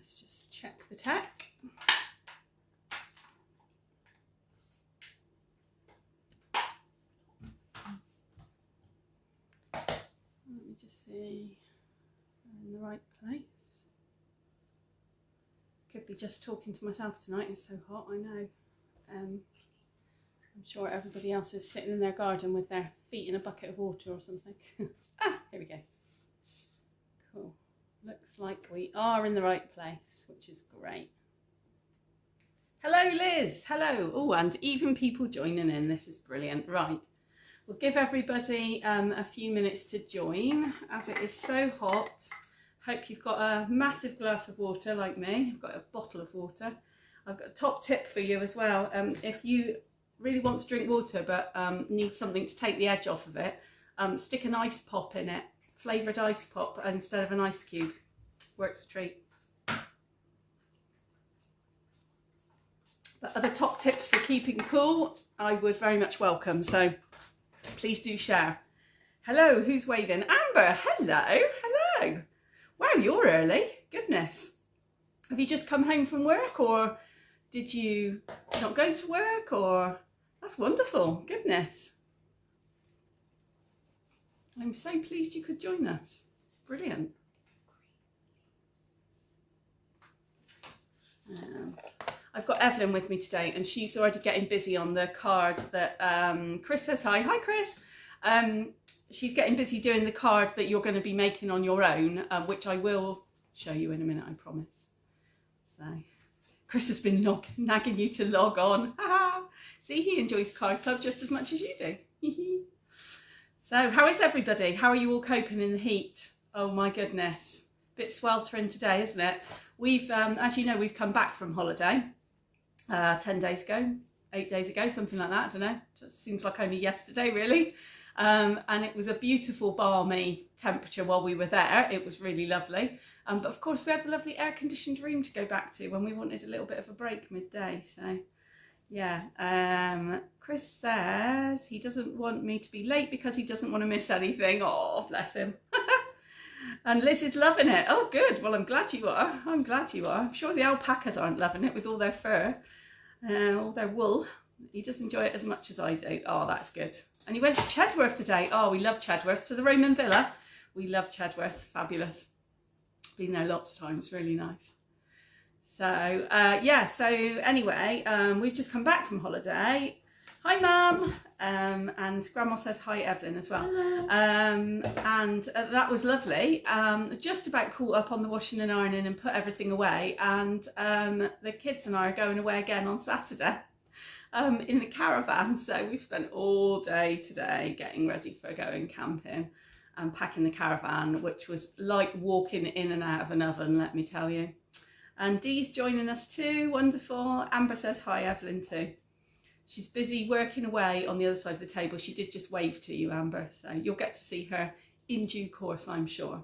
let's just check the tech. Let me just see, I'm in the right place. Could be just talking to myself tonight, it's so hot, I know. I'm sure everybody else is sitting in their garden with their feet in a bucket of water or something. Ah, here we go. Cool. Looks like we are in the right place, which is great. Hello, Liz. Hello. Oh, and even people joining in. This is brilliant. Right. We'll give everybody a few minutes to join as it is so hot. Hope you've got a massive glass of water like me. I've got a bottle of water. I've got a top tip for you as well. If you really want to drink water but need something to take the edge off of it, stick an ice pop in it. Flavoured ice pop instead of an ice cube. Works a treat. But other top tips for keeping cool, I would very much welcome. So please do share. Hello, who's waving? Amber, hello, hello. Wow, you're early. Goodness. Have you just come home from work, or did you not go to work? Or that's wonderful. Goodness. I'm so pleased you could join us. Brilliant. I've got Evelyn with me today, and she's already getting busy on the card that Chris says hi. Hi, Chris. She's getting busy doing the card that you're going to be making on your own, which I will show you in a minute, I promise. So Chris has been nagging you to log on. See, he enjoys Card Club just as much as you do. So how is everybody? How are you all coping in the heat? Oh my goodness. Bit sweltering today, isn't it? We've, as you know, we've come back from holiday 10 days ago, 8 days ago, something like that, I don't know. Just seems like only yesterday, really. And it was a beautiful, balmy temperature while we were there. It was really lovely. But of course, we had the lovely air-conditioned room to go back to when we wanted a little bit of a break midday. So, yeah. Chris says he doesn't want me to be late because he doesn't want to miss anything. Oh, bless him. And Liz is loving it. Oh, good. Well, I'm glad you are. I'm glad you are. I'm sure the alpacas aren't loving it with all their fur, all their wool. He does enjoy it as much as I do. Oh, that's good. And he went to Chedworth today. Oh, we love Chedworth. To the Roman Villa. We love Chedworth. Fabulous. Been there lots of times. Really nice. So, yeah. So, anyway, we've just come back from holiday. Hi, Mum. And Grandma says hi, Evelyn, as well. And that was lovely. Just about caught up on the washing and ironing and put everything away. And the kids and I are going away again on Saturday in the caravan. So we've spent all day today getting ready for going camping and packing the caravan, which was like walking in and out of an oven, let me tell you. And Dee's joining us too. Wonderful. Amber says hi, Evelyn, too. She's busy working away on the other side of the table. She did just wave to you, Amber, so you'll get to see her in due course, I'm sure.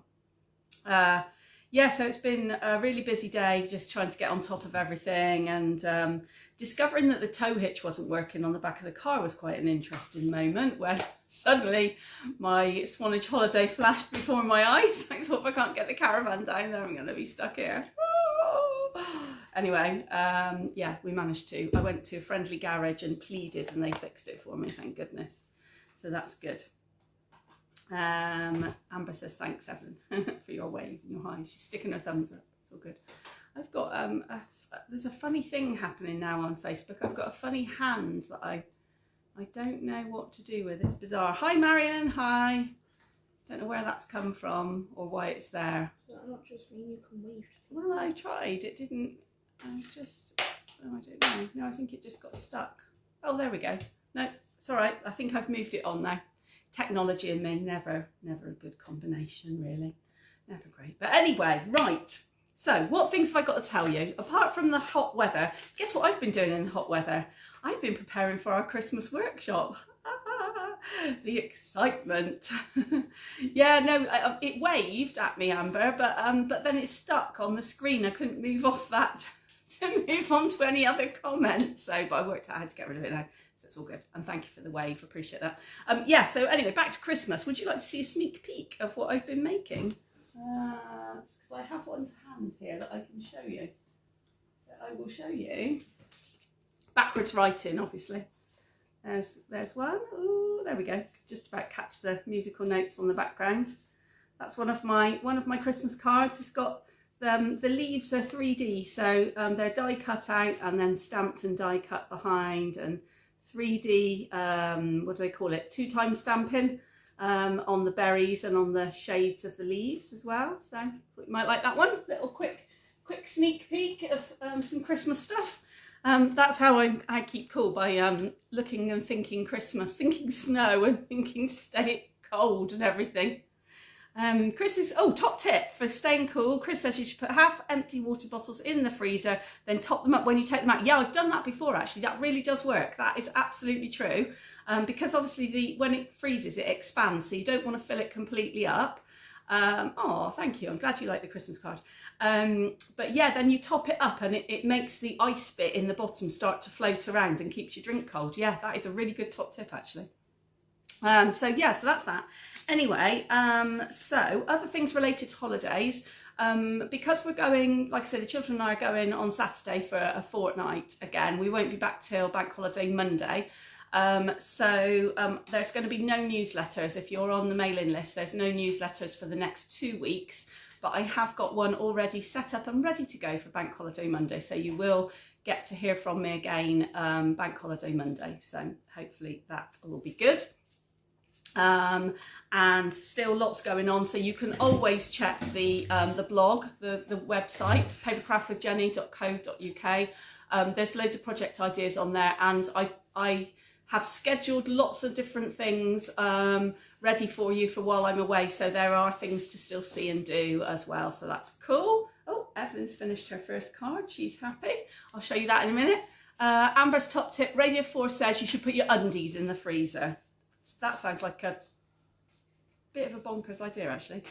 Yeah, so it's been a really busy day, just trying to get on top of everything, and discovering that the tow hitch wasn't working on the back of the car was quite an interesting moment, where suddenly my Swanage holiday flashed before my eyes. I thought, if I can't get the caravan down there, I'm going to be stuck here. Anyway, yeah, we managed to. I went to a friendly garage and pleaded, and they fixed it for me, thank goodness. So that's good. Amber says, thanks, Evelyn, for your wave and your hi. She's sticking her thumbs up. It's all good. I've got, there's a funny thing happening now on Facebook. I've got a funny hand that I don't know what to do with. It's bizarre. Hi, Marion. Hi. Don't know where that's come from or why it's there. Does that not just mean you can wave to people? Well, I tried. It didn't. I just. Oh, I don't know. No, I think it just got stuck. Oh, there we go. No, it's all right. I think I've moved it on now. Technology and me, never a good combination, really. Never great. But anyway, right. So, what things have I got to tell you? Apart from the hot weather, guess what I've been doing in the hot weather? I've been preparing for our Christmas workshop. The excitement. Yeah, no, it waved at me, Amber, but then it stuck on the screen. I couldn't move off that to move on to any other comments. So, but I worked out how to get rid of it now. So it's all good. And thank you for the wave. Appreciate that. Yeah, so anyway, back to Christmas. Would you like to see a sneak peek of what I've been making? Because I have what one to hand here that I can show you. So I will show you. Backwards writing, obviously. There's one. Ooh, there we go. Just about catch the musical notes on the background. That's one of my Christmas cards. It's got the leaves are 3D, so they're die cut out and then stamped and die cut behind, and 3D, what do they call it? 2-time stamping on the berries and on the shades of the leaves as well. So I thought you might like that one. Little quick sneak peek of some Christmas stuff. That's how I keep cool, by looking and thinking Christmas, thinking snow and thinking stay cold and everything. Chris is, top tip for staying cool. Chris says you should put half empty water bottles in the freezer, then top them up when you take them out. Yeah, I've done that before actually. That really does work. That is absolutely true. Because obviously when it freezes, it expands, so you don't want to fill it completely up. Oh, thank you. I'm glad you like the Christmas card. But yeah, then you top it up and it makes the ice bit in the bottom start to float around and keeps your drink cold. Yeah, that is a really good top tip actually. So that's that. Anyway, so other things related to holidays, because we're going, like I said, the children and I are going on Saturday for a fortnight again. We won't be back till Bank Holiday Monday. So there's going to be no newsletters. If you're on the mailing list, there's no newsletters for the next 2 weeks, but I have got one already set up and ready to go for Bank Holiday Monday. So you will get to hear from me again Bank Holiday Monday. So hopefully that will be good. And still lots going on, so you can always check the blog, the website, papercraftwithjenny.co.uk. There's loads of project ideas on there, and I have scheduled lots of different things ready for you for while I'm away, so there are things to still see and do as well, so that's cool. Oh, Evelyn's finished her first card, she's happy. I'll show you that in a minute. Amber's top tip, Radio 4 says you should put your undies in the freezer. That sounds like a bit of a bonkers idea actually.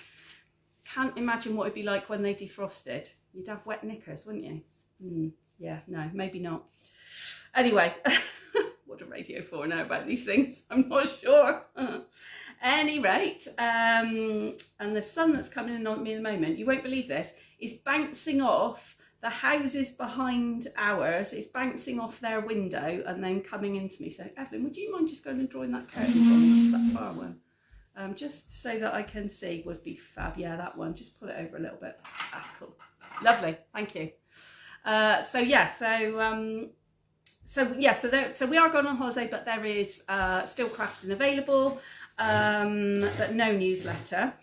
Can't imagine what it'd be like when they defrosted. You'd have wet knickers, wouldn't you? Yeah, no, maybe not. Anyway, what do Radio 4 know about these things? I'm not sure. Any rate, and the sun that's coming in on me at the moment, you won't believe this, is bouncing off the houses behind ours. It's bouncing off their window and then coming into me. So Evelyn, would you mind just going and drawing that curtain for me? Just that far one. Just so that I can see would be fab. Yeah, that one. Just pull it over a little bit. That's cool. Lovely. Thank you. So we are going on holiday, but there is still crafting available, but no newsletter.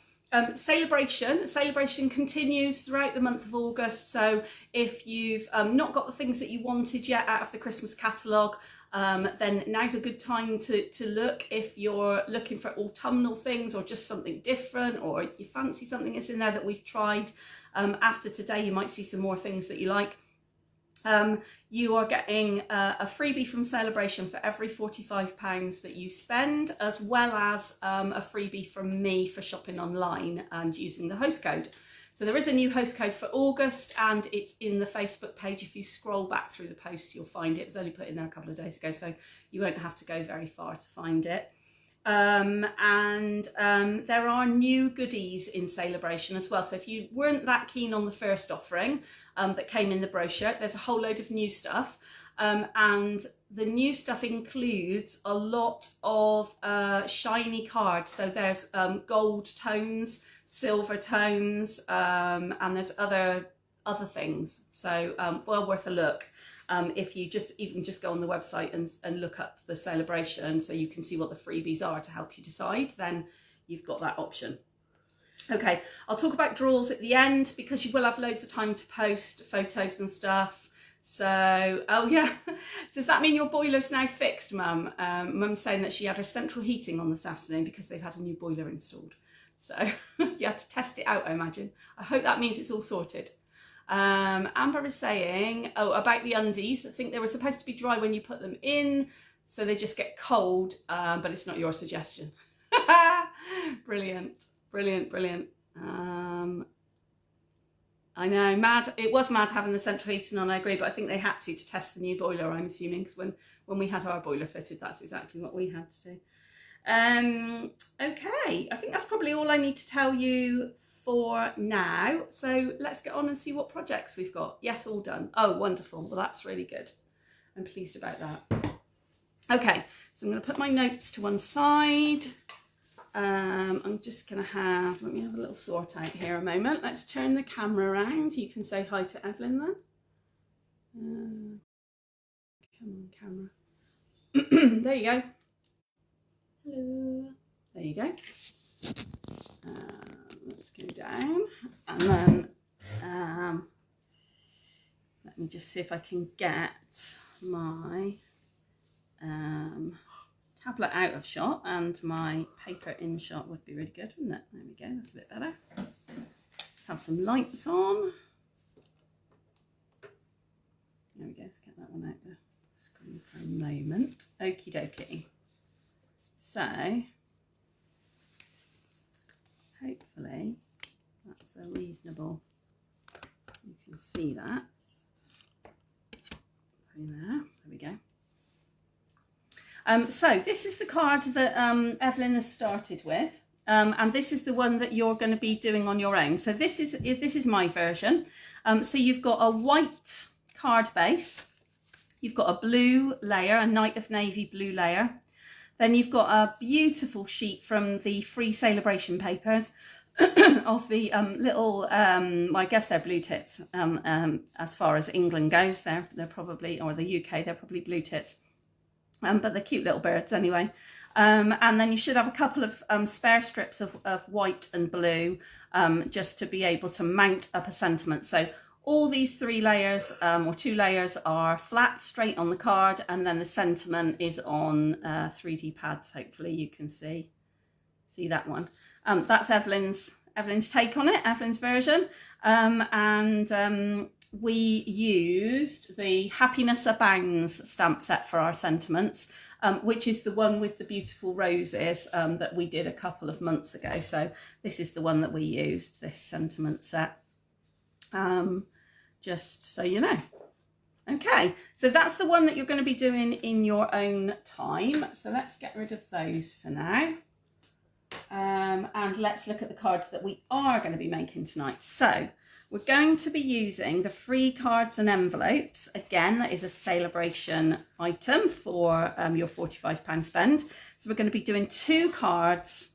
Celebration continues throughout the month of August, so if you've not got the things that you wanted yet out of the Christmas catalogue, then now's a good time to look. If you're looking for autumnal things or just something different, or you fancy something that's in there that we've tried, after today you might see some more things that you like. You are getting a freebie from Celebration for every £45 that you spend, as well as a freebie from me for shopping online and using the host code. So there is a new host code for August, and it's in the Facebook page. If you scroll back through the posts, you'll find it. It was only put in there a couple of days ago, so you won't have to go very far to find it. There are new goodies in Celebration as well. So if you weren't that keen on the first offering that came in the brochure, there's a whole load of new stuff. And the new stuff includes a lot of shiny cards. So there's gold tones, silver tones, and there's other things. So well worth a look. If you just go on the website and look up the Celebration, so you can see what the freebies are to help you decide, then you've got that option. Okay, I'll talk about draws at the end, because you will have loads of time to post photos and stuff. So, oh yeah, does that mean your boiler's now fixed, Mum? Mum's saying that she had her central heating on this afternoon because they've had a new boiler installed. So you had to test it out, I imagine. I hope that means it's all sorted. Amber is saying, about the undies, I think they were supposed to be dry when you put them in, so they just get cold, but it's not your suggestion. Brilliant. I know, mad. It was mad having the central heating on, I agree, but I think they had to test the new boiler, I'm assuming, because when we had our boiler fitted, that's exactly what we had to do. Okay, I think that's probably all I need to tell you for now. So let's get on and see what projects we've got. Yes, all done. Oh, wonderful. Well, that's really good. I'm pleased about that. Okay, so I'm going to put my notes to one side. I'm just going to let me have a little sort out here a moment. Let's turn the camera around. You can say hi to Evelyn then. Come on, camera. There you go. Hello. There you go. Let's go down, and then let me just see if I can get my tablet out of shot, and my paper in shot would be really good, wouldn't it? There we go, that's a bit better. Let's have some lights on. There we go, let's get that one out the screen for a moment. Okie dokie. So hopefully that's a reasonable, you can see that. There we go. So this is the card that Evelyn has started with, and this is the one that you're going to be doing on your own. So this is my version. So you've got a white card base, you've got a blue layer, a Night of Navy blue layer. Then you've got a beautiful sheet from the free SALEABRATION papers of the little, well, I guess they're blue tits. As far as England goes, they're probably, or the UK, they're probably blue tits. But they're cute little birds anyway. And then you should have a couple of spare strips of white and blue, just to be able to mount up a sentiment. So all these 3 layers, or 2 layers, are flat, straight on the card, and then the sentiment is on 3D pads. Hopefully you can see that one. That's Evelyn's take on it, Evelyn's version. We used the Happiness Abounds stamp set for our sentiments, which is the one with the beautiful roses that we did a couple of months ago. So this is the one that we used, this sentiment set. Just so you know. Okay, so that's the one that you're going to be doing in your own time. So let's get rid of those for now. And let's look at the cards that we are going to be making tonight. So we're going to be using the free cards and envelopes. Again, that is a SALEABRATION item for your £45 spend. So we're going to be doing 2 cards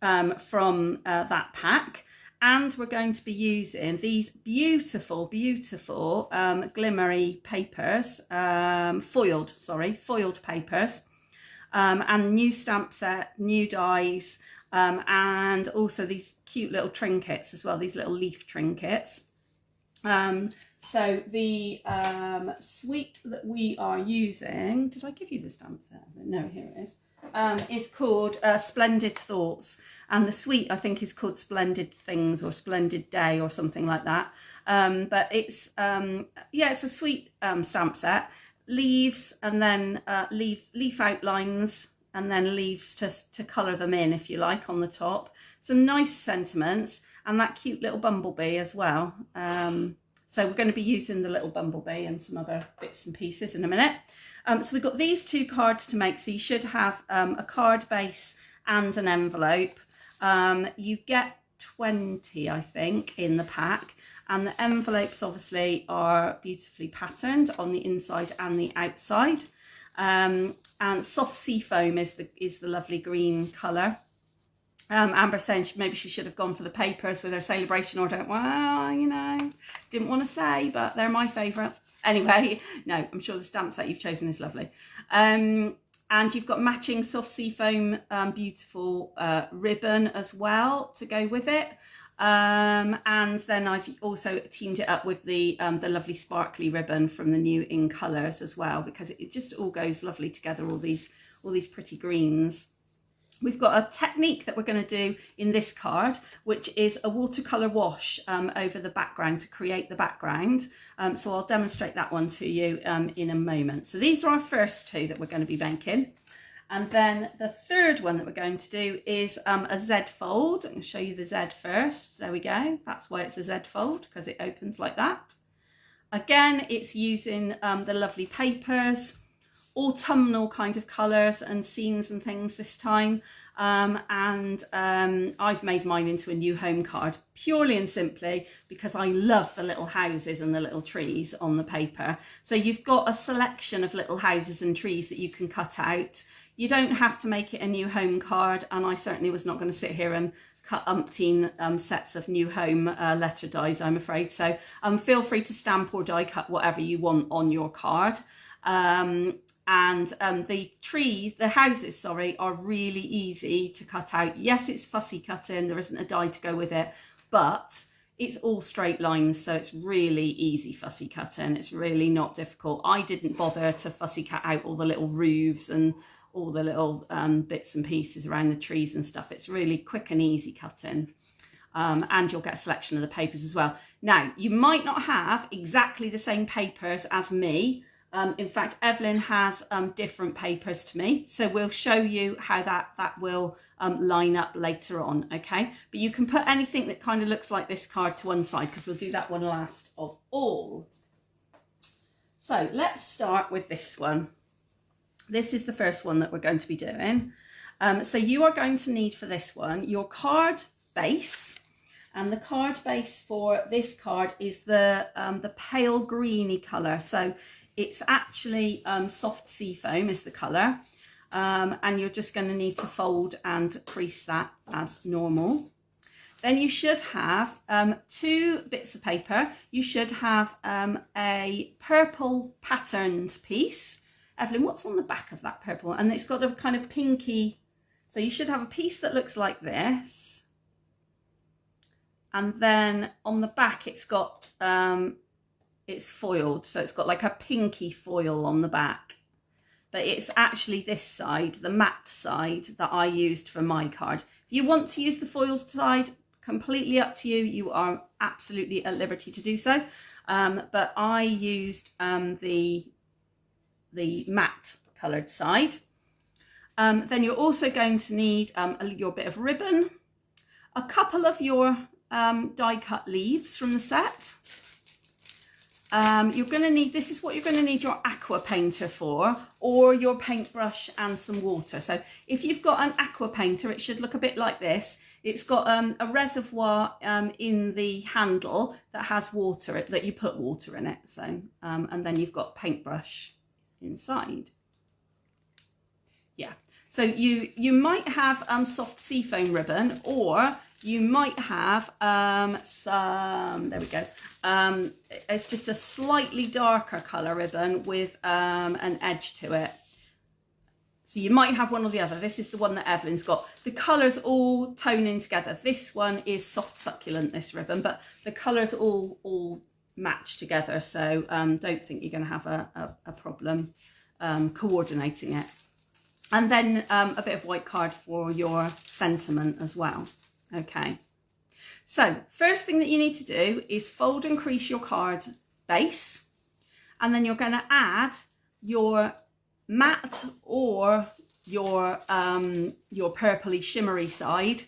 from that pack. And we're going to be using these beautiful, beautiful glimmery papers, foiled papers, and new stamp set, new dies, and also these cute little trinkets as well, these little leaf trinkets. So the suite that we are using, did I give you the stamp set? No, here it is called Splendid Thoughts. And the suite, I think, is called Splendid Things or Splendid Day or something like that. But it's, yeah, it's a sweet stamp set. Leaves, and then leaf outlines, and then leaves to colour them in, if you like, on the top. Some nice sentiments, and that cute little bumblebee as well. So we're going to be using the little bumblebee and some other bits and pieces in a minute. So we've got these 2 cards to make. So you should have a card base and an envelope. You get 20, I think, in the pack, and the envelopes obviously are beautifully patterned on the inside and the outside. And soft sea foam is the lovely green colour. Amber saying maybe she should have gone for the papers with her SALEABRATION order. Well, you know, didn't want to say, but they're my favourite. Anyway, no, I'm sure the stamp set you've chosen is lovely. And you've got matching soft sea foam, beautiful ribbon as well to go with it. And then I've also teamed it up with the lovely sparkly ribbon from the new In Colours as well, because it just all goes lovely together, all these pretty greens. We've got a technique that we're going to do in this card, which is a watercolour wash over the background to create the background. So I'll demonstrate that one to you in a moment. So these are our first 2 that we're going to be making. And then the third one that we're going to do is a Z fold. I'm going to show you the Z first. There we go. That's why it's a Z fold, because it opens like that. Again, it's using the lovely papers. autumnal kind of colours and scenes and things this time. I've made mine into a new home card purely and simply because I love the little houses and the little trees on the paper. So you've got a selection of little houses and trees that you can cut out. You don't have to make it a new home card, and I certainly was not going to sit here and cut umpteen sets of new home letter dies, I'm afraid. So feel free to stamp or die cut whatever you want on your card. The houses, sorry, are really easy to cut out. Yes, it's fussy cutting, there isn't a die to go with it, but it's all straight lines, so it's really easy fussy cutting. It's really not difficult. I didn't bother to fussy cut out all the little roofs and all the little bits and pieces around the trees and stuff. It's really quick and easy cutting. And you'll get a selection of the papers as well. Now, you might not have exactly the same papers as me. In fact, Evelyn has different papers to me. So we'll show you how that will line up later on, okay? But you can put anything that kind of looks like this card to one side because we'll do that one last of all. So let's start with this one. This is the first one that we're going to be doing. So you are going to need for this one your card base, and the card base for this card is the pale greeny colour. So it's actually soft sea foam is the colour, and you're just going to need to fold and crease that as normal. Then you should have 2 bits of paper. You should have a purple patterned piece. Evelyn, what's on the back of that purple? And it's got a kind of pinky, so you should have a piece that looks like this. And then on the back it's got, it's foiled, so it's got like a pinky foil on the back. But it's actually this side, the matte side, that I used for my card. If you want to use the foil side, completely up to you. You are absolutely at liberty to do so. But I used the matte coloured side. Then you're also going to need your bit of ribbon, a couple of your die cut leaves from the set. You're going to need, this is what you're going to need your aqua painter for, or your paintbrush and some water. So if you've got an aqua painter, it should look a bit like this. It's got a reservoir in the handle that has water, that you put water in it. So and then you've got paintbrush inside. Yeah, so you might have soft seafoam ribbon, or you might have some, there we go, it's just a slightly darker colour ribbon with an edge to it. So you might have one or the other. This is the one that Evelyn's got. The colours all tone in together. This one is soft succulent, this ribbon, but the colours all match together, so don't think you're going to have a problem coordinating it. And then a bit of white card for your sentiment as well. Okay, so first thing that you need to do is fold and crease your card base, and then you're going to add your matte or your purpley shimmery side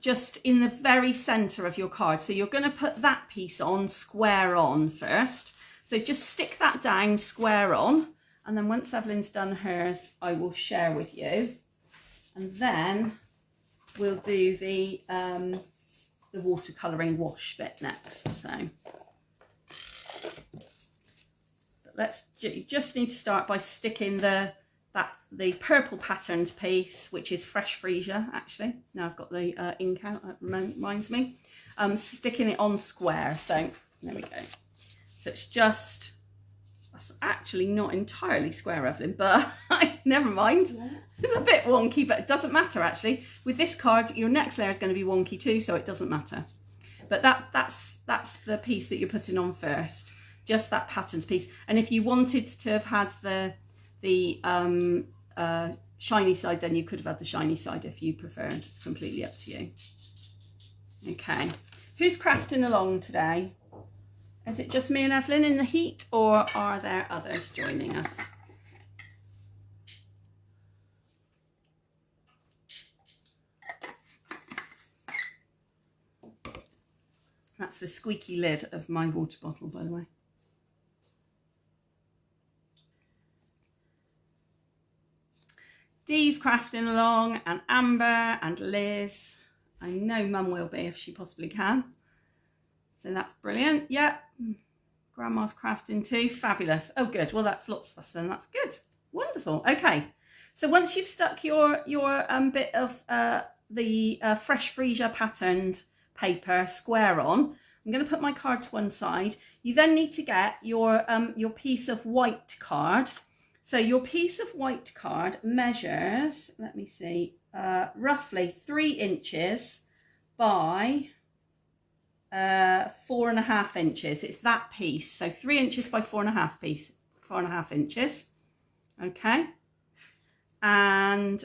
just in the very center of your card. So you're going to put that piece on square on first. So just stick that down square on, and then once Evelyn's done hers, I will share with you, and then we'll do the watercolouring wash bit next. So you just need to start by sticking the purple patterned piece, which is fresh freesia actually. Now I've got the ink out, that reminds me. Sticking it on square. So there we go. So it's just, that's actually not entirely square, Evelyn, but never mind. Yeah. It's a bit wonky, but it doesn't matter actually. With this card, your next layer is going to be wonky too, so it doesn't matter. But that's the piece that you're putting on first, just that patterned piece. And if you wanted to have had the shiny side, then you could have had the shiny side if you preferred. It's completely up to you. Okay, who's crafting along today? Is it just me and Evelyn in the heat, or are there others joining us? That's the squeaky lid of my water bottle, by the way. Dee's crafting along, and Amber and Liz. I know Mum will be if she possibly can. So that's brilliant. Yep. Grandma's crafting too. Fabulous. Oh, good. Well, that's lots of us then. That's good. Wonderful. Okay. So once you've stuck your bit of the fresh freesia patterned paper square on, I'm going to put my card to one side. You then need to get your piece of white card. So your piece of white card measures, let me see, roughly 3 inches by 4.5 inches. It's that piece. So 3 inches by 4.5 inches. Okay. And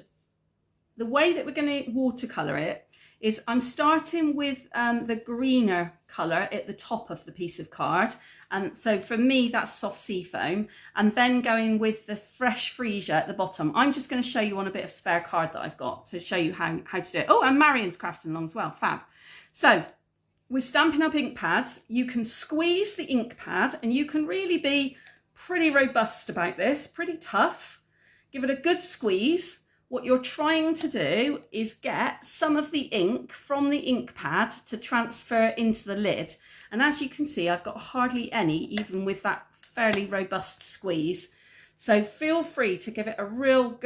the way that we're going to watercolour it is I'm starting with the greener colour at the top of the piece of card. And so for me, that's soft sea foam, and then going with the fresh freesia at the bottom. I'm just going to show you on a bit of spare card that I've got to show you how to do it. Oh, and Marion's crafting along as well. Fab. So we're stamping up ink pads. You can squeeze the ink pad, and you can really be pretty robust about this, pretty tough. Give it a good squeeze. What you're trying to do is get some of the ink from the ink pad to transfer into the lid. And as you can see, I've got hardly any, even with that fairly robust squeeze. So feel free to give it a really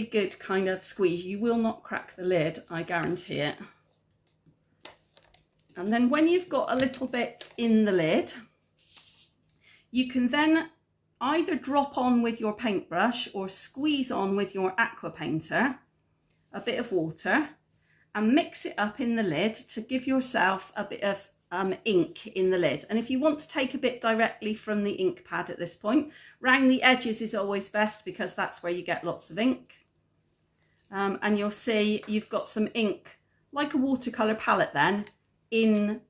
good kind of squeeze. You will not crack the lid, I guarantee it. And then when you've got a little bit in the lid, you can then either drop on with your paintbrush or squeeze on with your aqua painter a bit of water and mix it up in the lid to give yourself a bit of ink in the lid. And if you want to take a bit directly from the ink pad at this point, round the edges is always best because that's where you get lots of ink. And you'll see you've got some ink, like a watercolour palette then, in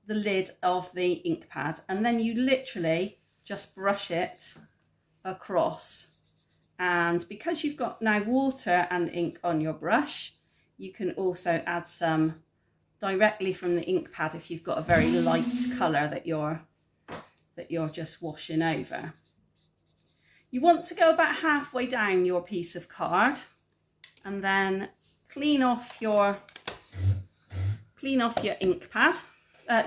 the lid of the ink pad. And then you literally just brush it across, and because you've got now water and ink on your brush, you can also add some directly from the ink pad if you've got a very light colour that you're just washing over. You want to go about halfway down your piece of card and then clean off your ink pad,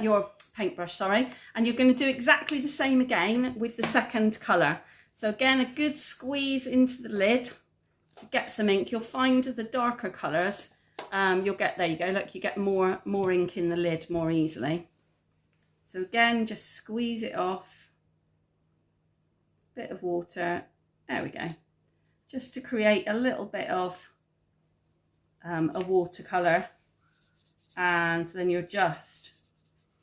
your paintbrush, sorry, and you're going to do exactly the same again with the second colour. So again, a good squeeze into the lid to get some ink. You'll find the darker colours, you'll get, there you go, look, you get more ink in the lid more easily. So again, just squeeze it off, bit of water, there we go, just to create a little bit of a watercolour. And then you're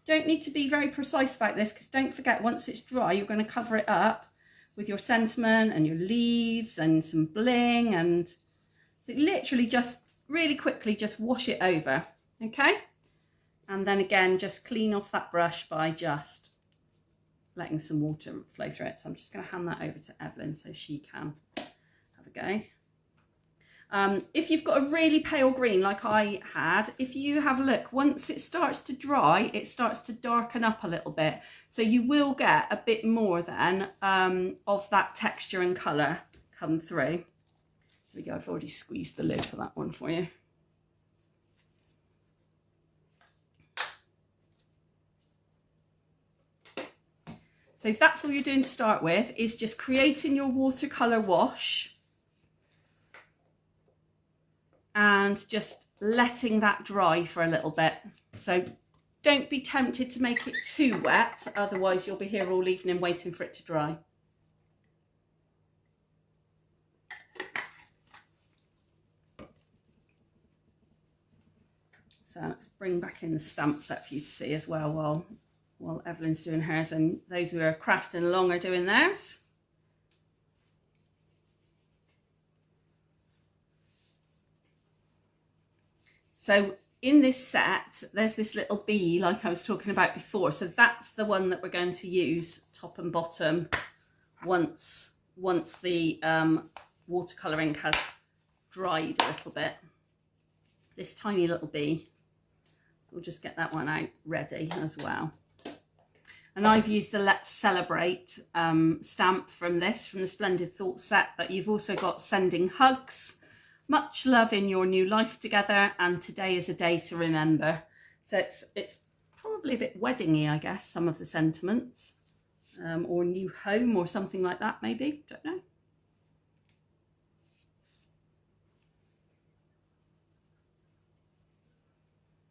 don't need to be very precise about this, because don't forget, once it's dry, you're going to cover it up with your sentiment and your leaves and some bling, and so literally just really quickly just wash it over, okay? And then again, just clean off that brush by just letting some water flow through it. So I'm just going to hand that over to Evelyn so she can have a go. If you've got a really pale green like I had, if you have a look, once it starts to dry, it starts to darken up a little bit. So you will get a bit more then of that texture and colour come through. Here we go, I've already squeezed the lid for that one for you. So that's all you're doing to start with, is just creating your watercolour wash and just letting that dry for a little bit. So don't be tempted to make it too wet, otherwise you'll be here all evening waiting for it to dry. So let's bring back in the stamp set for you to see as well while Evelyn's doing hers, and those who are crafting along are doing theirs. So in this set, there's this little bee like I was talking about before. So that's the one that we're going to use top and bottom once the watercolour ink has dried a little bit. This tiny little bee. We'll just get that one out ready as well. And I've used the Let's Celebrate stamp from the Splendid Thought set, but you've also got Sending Hugs, Much Love in Your New Life Together, and Today is a Day to Remember. So it's probably a bit weddingy, I guess, some of the sentiments, or new home or something like that, maybe, don't know.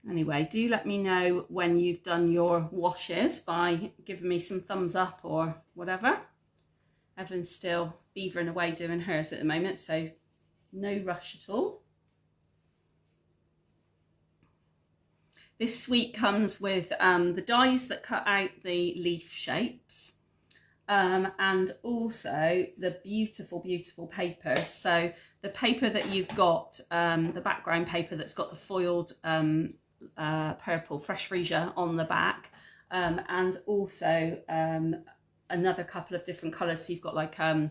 Anyway, do let me know when you've done your washes by giving me some thumbs up or whatever. Evelyn's still beavering away doing hers at the moment, so no rush at all. This suite comes with the dies that cut out the leaf shapes, and also the beautiful, beautiful papers. So the paper that you've got, the background paper that's got the foiled purple fresh freesia on the back, and also another couple of different colours. So you've got like a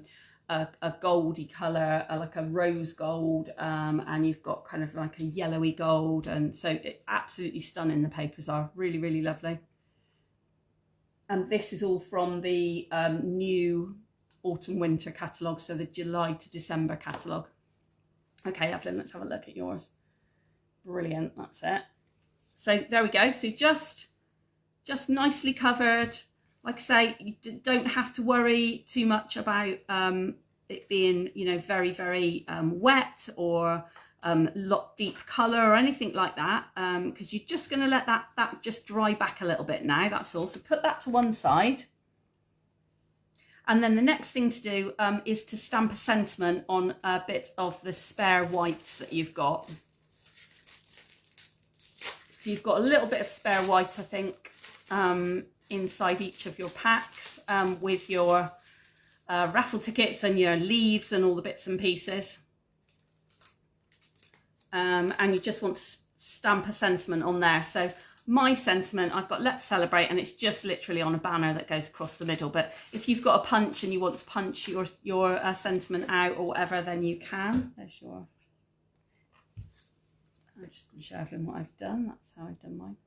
goldy colour, like a rose gold, and you've got kind of like a yellowy gold, and so absolutely stunning. The papers are really, really lovely. And this is all from the new autumn winter catalogue, so the July to December catalogue. Okay, Evelyn, let's have a look at yours. Brilliant, that's it. So there we go. So just nicely covered. Like I say, you don't have to worry too much about it being, you know, very, very wet or deep colour or anything like that, because you're just going to let that just dry back a little bit now, that's all. So put that to one side. And then the next thing to do is to stamp a sentiment on a bit of the spare white that you've got. So you've got a little bit of spare white, I think, inside each of your packs, with your raffle tickets and your leaves and all the bits and pieces. And you just want to stamp a sentiment on there. So my sentiment, I've got Let's Celebrate, and it's just literally on a banner that goes across the middle. But if you've got a punch and you want to punch your sentiment out or whatever, then you can. There's your... I'm just going to show everyone what I've done. That's how I've done mine.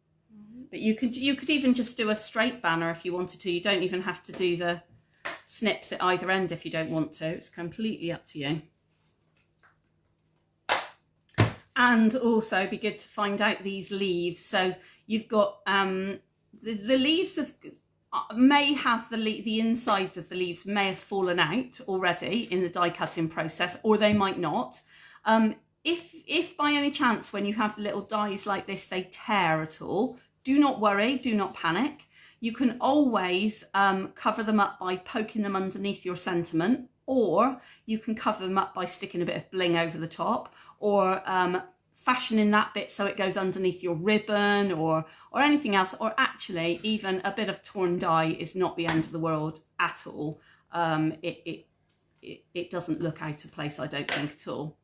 But you could even just do a straight banner if you wanted to. You don't even have to do the snips at either end if you don't want to. It's completely up to you. And also be good to find out these leaves. So you've got the leaves may have the insides of the leaves may have fallen out already in the die cutting process, or they might not. If by any chance when you have little dies like this they tear at all, do not worry, do not panic. You can always cover them up by poking them underneath your sentiment, or you can cover them up by sticking a bit of bling over the top, or fashioning that bit so it goes underneath your ribbon or anything else. Or actually even a bit of torn die is not the end of the world at all. It doesn't look out of place, I don't think, at all.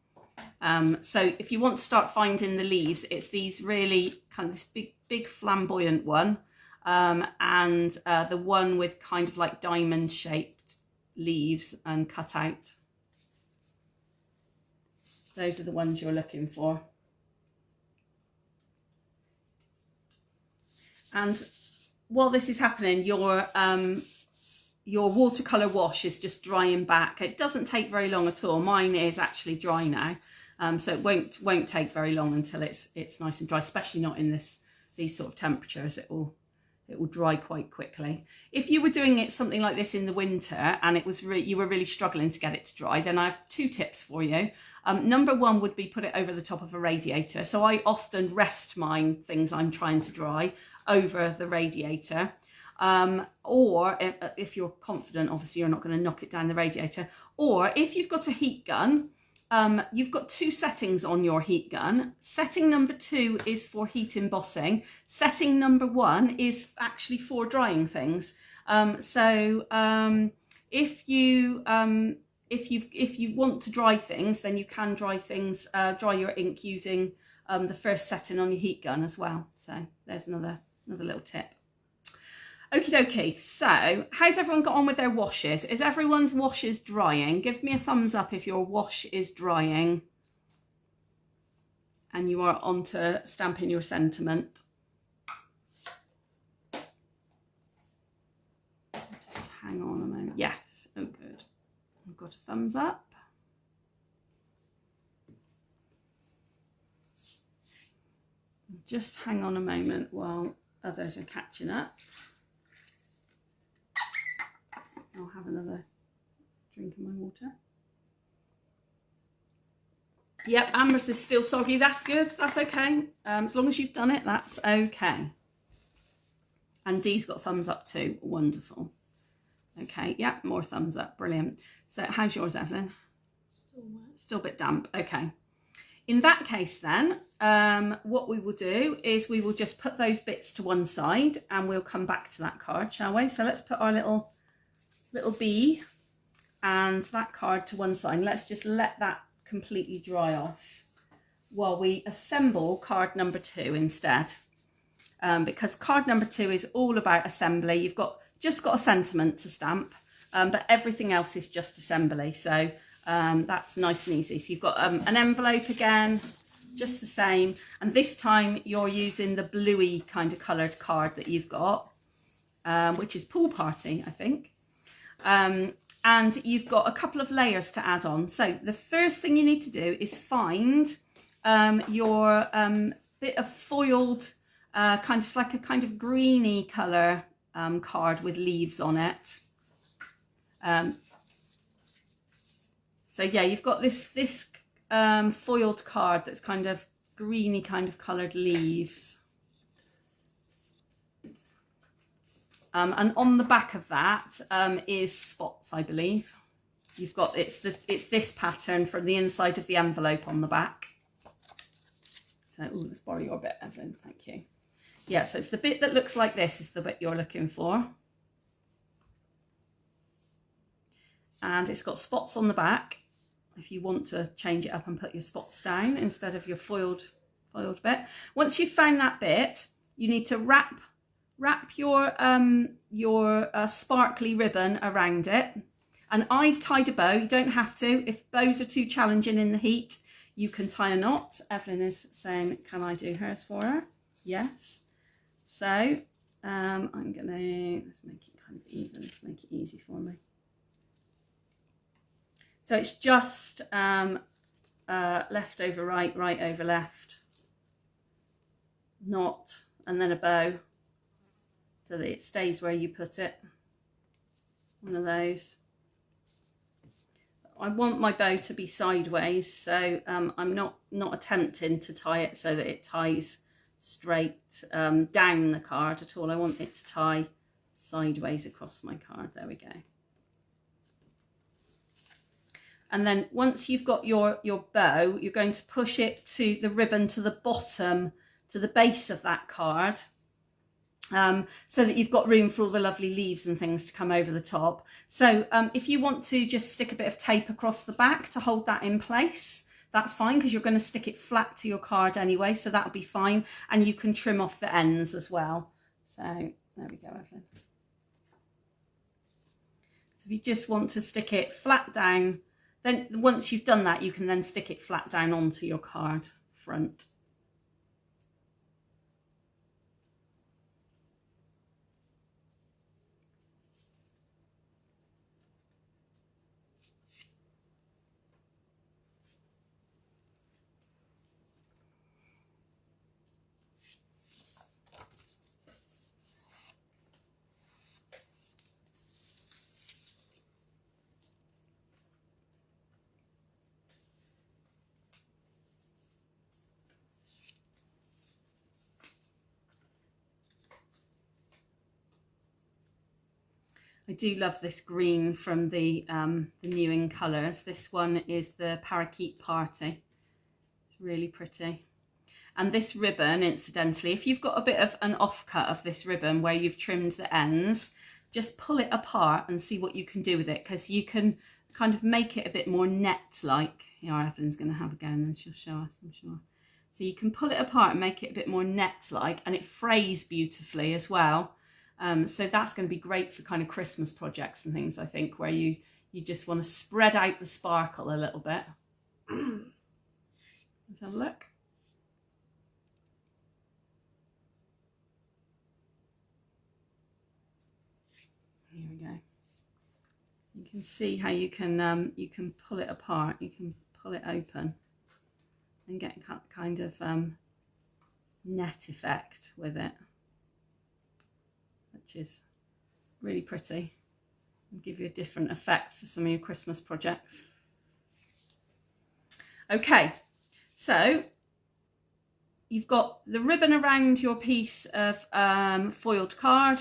So if you want to start finding the leaves, it's these really kind of this big flamboyant one, and the one with kind of like diamond shaped leaves and cut out. Those are the ones you're looking for. And while this is happening, your watercolour wash is just drying back. It doesn't take very long at all. Mine is actually dry now, so it won't take very long until it's nice and dry, especially not in these sort of temperatures. It will dry quite quickly. If you were doing it something like this in the winter and you were really struggling to get it to dry, then I have two tips for you. Number one would be put it over the top of a radiator. So I often rest mine things I'm trying to dry over the radiator. Or if you're confident, obviously you're not going to knock it down the radiator. Or if you've got a heat gun, you've got two settings on your heat gun. Setting number 2 is for heat embossing. Setting number 1 is actually for drying things. If you want to dry things, then you can dry your ink using the first setting on your heat gun as well. So there's another little tip. Okie dokie, so how's everyone got on with their washes? Is everyone's washes drying? Give me a thumbs up if your wash is drying and you are onto stamping your sentiment. hang on a moment. Yes, oh good. I've got a thumbs up. Just hang on a moment while others are catching up. I'll have another drink of my water. Yep, Amber's is still soggy. That's good. That's okay. As long as you've done it, that's okay. And Dee's got thumbs up too. Wonderful. Okay, yep, more thumbs up. Brilliant. So how's yours, Evelyn? Still wet. Still a bit damp. Okay. In that case then, what we will do is we will just put those bits to one side and we'll come back to that card, shall we? So let's put our little bee and that card to one side. Let's just let that completely dry off while we assemble card number 2 instead. Because card number 2 is all about assembly. You've just got a sentiment to stamp, but everything else is just assembly. So that's nice and easy. So you've got an envelope again, just the same. And this time you're using the bluey kind of coloured card that you've got, which is Pool Party, I think. And you've got a couple of layers to add on. So the first thing you need to do is find your bit of foiled, kind of greeny colour card with leaves on it. So yeah, you've got this foiled card that's kind of greeny kind of coloured leaves. And on the back of that is spots, I believe. You've got, it's this pattern from the inside of the envelope on the back. So ooh, let's borrow your bit, Evelyn, thank you. Yeah, so it's the bit that looks like this is the bit you're looking for. And it's got spots on the back if you want to change it up and put your spots down instead of your foiled bit. Once you've found that bit, you need to wrap your sparkly ribbon around it. And I've tied a bow. You don't have to. If bows are too challenging in the heat, you can tie a knot. Evelyn is saying, can I do hers for her? Yes. So I'm gonna, let's make it kind of even to make it easy for me. So it's just left over right, right over left, knot, and then a bow so that it stays where you put it. One of those. I want my bow to be sideways, so I'm not attempting to tie it so that it ties straight down the card at all. I want it to tie sideways across my card. There we go. And then once you've got your bow, you're going to push it to the ribbon to the bottom, to the base of that card, so that you've got room for all the lovely leaves and things to come over the top. So if you want to just stick a bit of tape across the back to hold that in place, that's fine, because you're going to stick it flat to your card anyway, so that'll be fine. And you can trim off the ends as well. So there we go, Evelyn. So if you just want to stick it flat down, then once you've done that, you can then stick it flat down onto your card front. I do love this green from the new in colours. This one is the Parakeet Party. It's really pretty. And this ribbon, incidentally, if you've got a bit of an offcut of this ribbon where you've trimmed the ends, just pull it apart and see what you can do with it, because you can kind of make it a bit more net-like. Yeah, Evelyn's going to have a go and then she'll show us, I'm sure. So you can pull it apart and make it a bit more net-like, and it frays beautifully as well. So that's going to be great for kind of Christmas projects and things, I think, where you just want to spread out the sparkle a little bit. Let's have a look. Here we go. can see how you can pull it apart, you can pull it open and get kind of net effect with it, which is really pretty and give you a different effect for some of your Christmas projects. Okay, so you've got the ribbon around your piece of foiled card,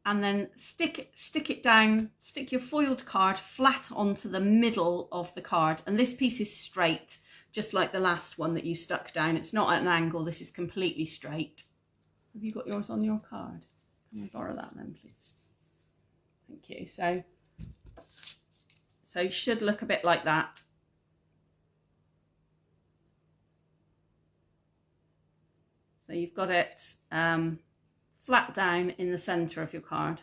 and then stick it down, stick your foiled card flat onto the middle of the card. And this piece is straight, just like the last one that you stuck down. It's not at an angle, this is completely straight. Have you got yours on your card? Can I borrow that then, please? Thank you. So it should look a bit like that. So you've got it flat down in the centre of your card.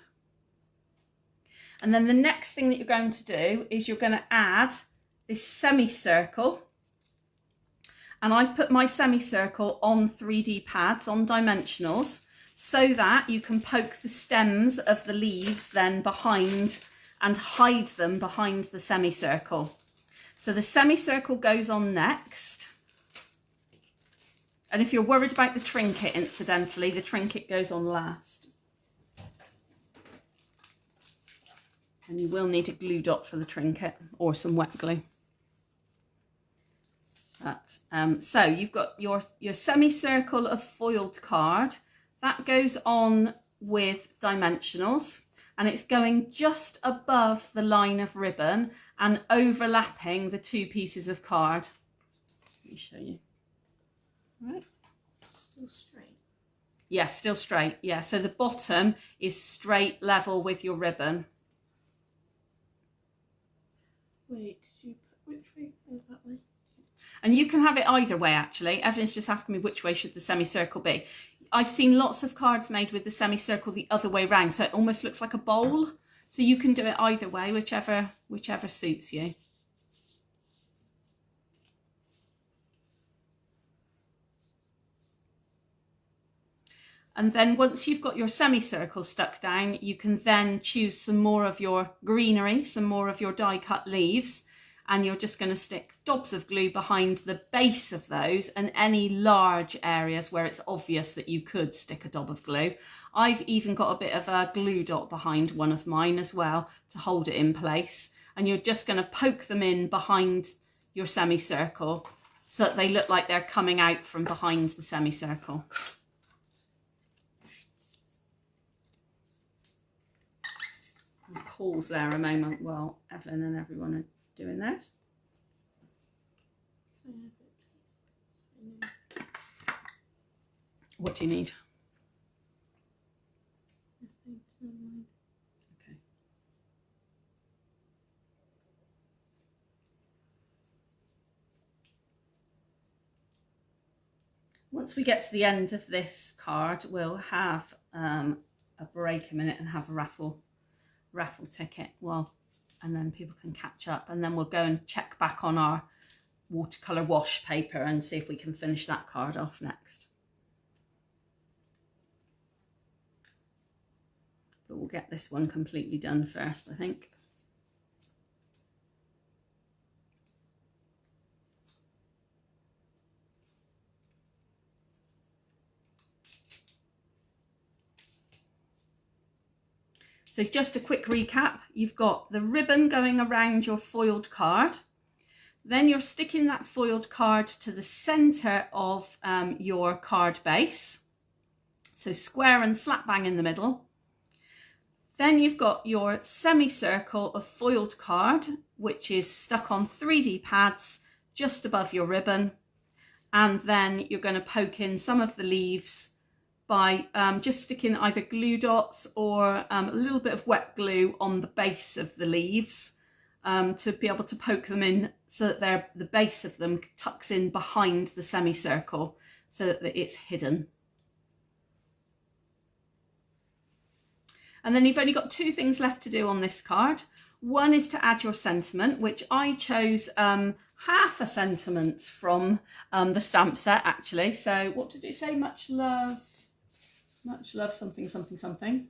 And then the next thing that you're going to do is you're going to add this semicircle. And I've put my semicircle on 3D pads, on dimensionals, so that you can poke the stems of the leaves then behind and hide them behind the semicircle. So the semicircle goes on next. And if you're worried about the trinket, incidentally, the trinket goes on last. And you will need a glue dot for the trinket or some wet glue. But, so you've got your semicircle of foiled card. That goes on with dimensionals, and it's going just above the line of ribbon and overlapping the two pieces of card. Let me show you. Right. Still straight. Yeah, still straight. Yeah, so the bottom is straight level with your ribbon. Wait, did you put which way? Oh, that way. And you can have it either way, actually. Evelyn's just asking me which way should the semicircle be. I've seen lots of cards made with the semicircle the other way round, so it almost looks like a bowl. So you can do it either way, whichever suits you. And then once you've got your semicircle stuck down, you can then choose some more of your greenery, some more of your die cut leaves, and you're just going to stick dobs of glue behind the base of those and any large areas where it's obvious that you could stick a dob of glue. I've even got a bit of a glue dot behind one of mine as well to hold it in place. And you're just going to poke them in behind your semicircle so that they look like they're coming out from behind the semicircle. Pause there a moment while Evelyn and everyone are doing theirs. What do you need? Okay. Once we get to the end of this card, we'll have a break a minute and have a raffle ticket, well, and then people can catch up, and then we'll go and check back on our watercolour wash paper and see if we can finish that card off next. But we'll get this one completely done first, I think. So just a quick recap, you've got the ribbon going around your foiled card. Then you're sticking that foiled card to the centre of your card base. So square and slap bang in the middle. Then you've got your semicircle of foiled card, which is stuck on 3D pads just above your ribbon. And then you're going to poke in some of the leaves by just sticking either glue dots or a little bit of wet glue on the base of the leaves to be able to poke them in so that the base of them tucks in behind the semicircle so that it's hidden. And then you've only got two things left to do on this card. One is to add your sentiment, which I chose half a sentiment from the stamp set, actually. So what did it say? Much love, something, something, something.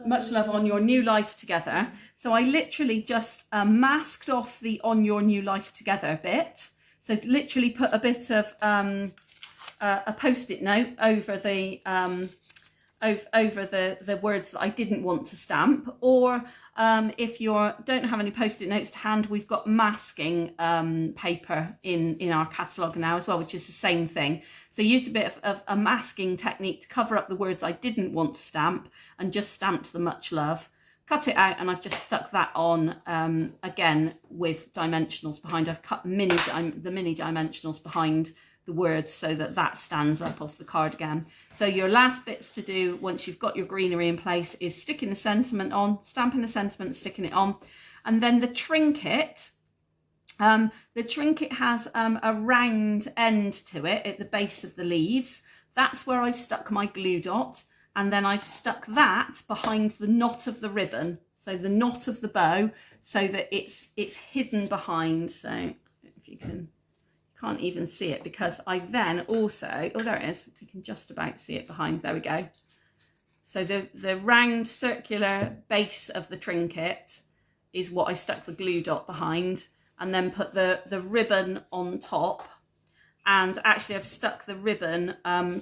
Much love on your new life together. So I literally just masked off the on your new life together bit. So literally put a bit of a post-it note over the the words that I didn't want to stamp, or if you don't have any post-it notes to hand, we've got masking paper in our catalogue now as well, which is the same thing. So I used a bit of a masking technique to cover up the words I didn't want to stamp and just stamped the much love. Cut it out, and I've just stuck that on again with dimensionals behind. I've cut the mini dimensionals behind the words so that that stands up off the card again. So your last bits to do once you've got your greenery in place is sticking the sentiment on, stamping the sentiment, sticking it on, and then the trinket. The trinket has a round end to it at the base of the leaves. That's where I've stuck my glue dot, and then I've stuck that behind the knot of the ribbon, so the knot of the bow, so that it's hidden behind. So if you can, can't even see it because I then also, oh there it is, you can just about see it behind, there we go. So the round circular base of the trinket is what I stuck the glue dot behind, and then put the ribbon on top. And actually I've stuck the ribbon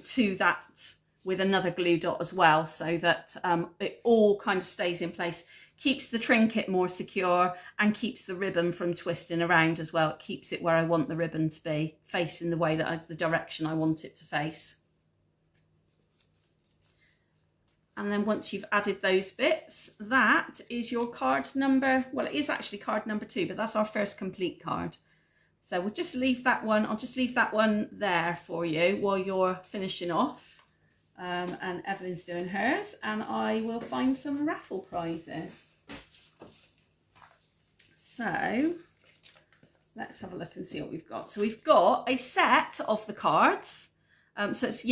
to that with another glue dot as well, so that it all kind of stays in place, keeps the trinket more secure and keeps the ribbon from twisting around as well. It keeps it where I want the ribbon to be, facing the way that the direction I want it to face. And then once you've added those bits, that is your card number. Well, it is actually card number 2, but that's our first complete card. So we'll just leave that one. I'll just leave that one there for you while you're finishing off. And Evelyn's doing hers, and I will find some raffle prizes. So let's have a look and see what we've got. So we've got a set of the cards. So it's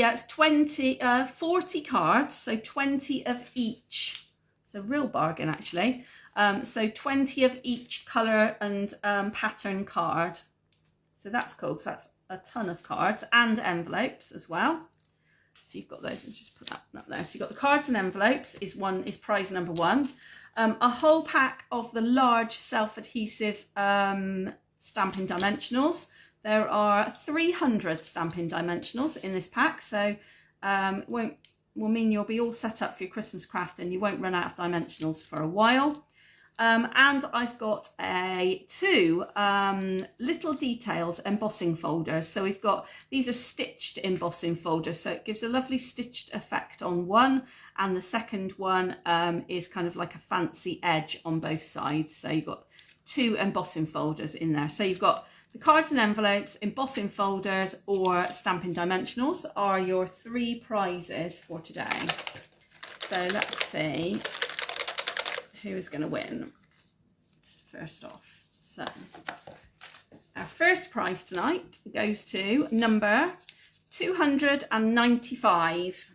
40 cards, so 20 of each. It's a real bargain actually. So 20 of each colour and pattern card. So that's cool, because that's a ton of cards, and envelopes as well. So you've got those, and just put that up there. So you've got the cards and envelopes is prize number 1. A whole pack of the large self-adhesive stamping dimensionals. There are 300 stamping dimensionals in this pack, so will mean you'll be all set up for your Christmas craft and you won't run out of dimensionals for a while. And I've got 2 little details embossing folders. So we've got, these are stitched embossing folders, so it gives a lovely stitched effect on one, and the second one is kind of like a fancy edge on both sides. So you've got 2 embossing folders in there. So you've got the cards and envelopes, embossing folders, or stamping dimensionals are your 3 prizes for today. So let's see who is going to win first off. So our first prize tonight goes to number 295.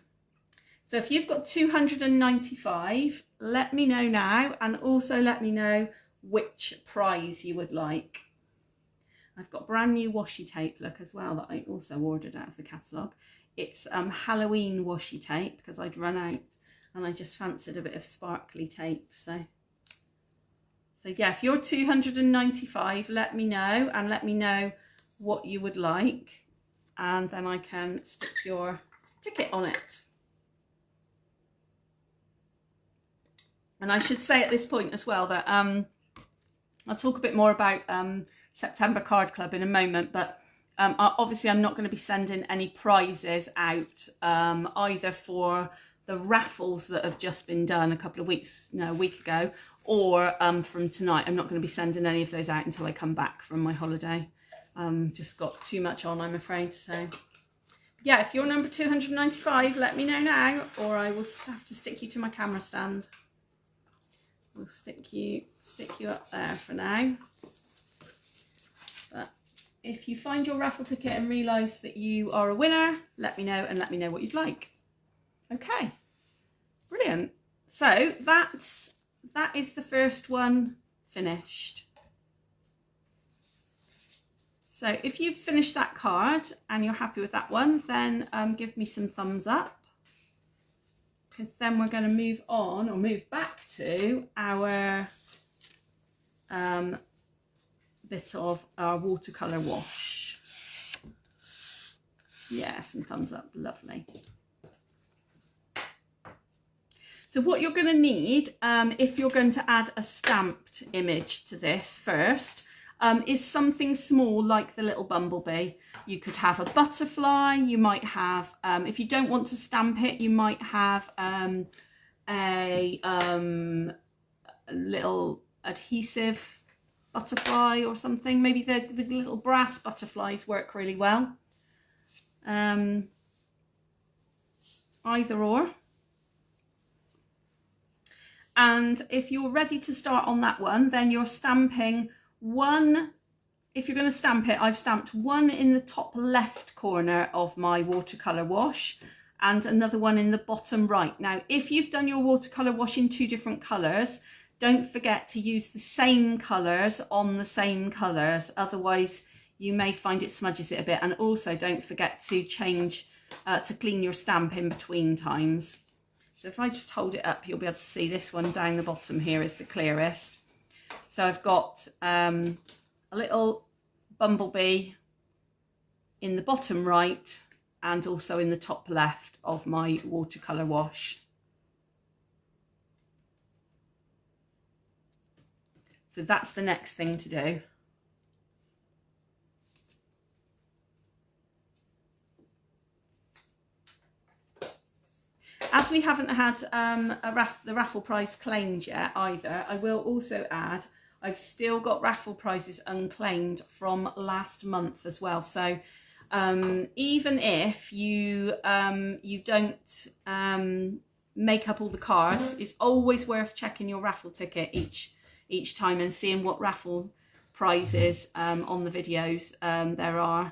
So if you've got 295, let me know now, and also let me know which prize you would like. I've got brand new washi tape, look, as well, that I also ordered out of the catalogue. It's Halloween washi tape, because I'd run out and I just fancied a bit of sparkly tape. So yeah, if you're 295, let me know, and let me know what you would like, and then I can stick your ticket on it. And I should say at this point as well that I'll talk a bit more about September Card Club in a moment, but obviously I'm not going to be sending any prizes out either for the raffles that have just been done a week ago, or from tonight. I'm not going to be sending any of those out until I come back from my holiday. Just got too much on, I'm afraid. So yeah, if you're number 295, let me know now, or I will have to stick you to my camera stand. We'll stick you up there for now. But if you find your raffle ticket and realise that you are a winner, let me know, and let me know what you'd like. Okay, brilliant. So that is the first one finished. So if you've finished that card and you're happy with that one, then give me some thumbs up, because then we're going to move on or move back to our bit of our watercolour wash. Yes, and thumbs up, lovely. So what you're going to need, if you're going to add a stamped image to this first, is something small like the little bumblebee. You could have a butterfly, you might have, if you don't want to stamp it, you might have a little adhesive butterfly or something. Maybe the little brass butterflies work really well. Either or. And if you're ready to start on that one, then you're stamping one. If you're going to stamp it, I've stamped one in the top left corner of my watercolour wash and another one in the bottom right. Now, if you've done your watercolour wash in 2 different colours, don't forget to use the same colours on the same colours. Otherwise, you may find it smudges it a bit. And also don't forget to change, to clean your stamp in between times. So if I just hold it up, you'll be able to see this one down the bottom here is the clearest. So I've got a little bumblebee in the bottom right and also in the top left of my watercolour wash. So that's the next thing to do. As we haven't had the raffle prize claimed yet either, I will also add, I've still got raffle prizes unclaimed from last month as well. So even if you you don't make up all the cards, it's always worth checking your raffle ticket each time and seeing what raffle prizes on the videos there are,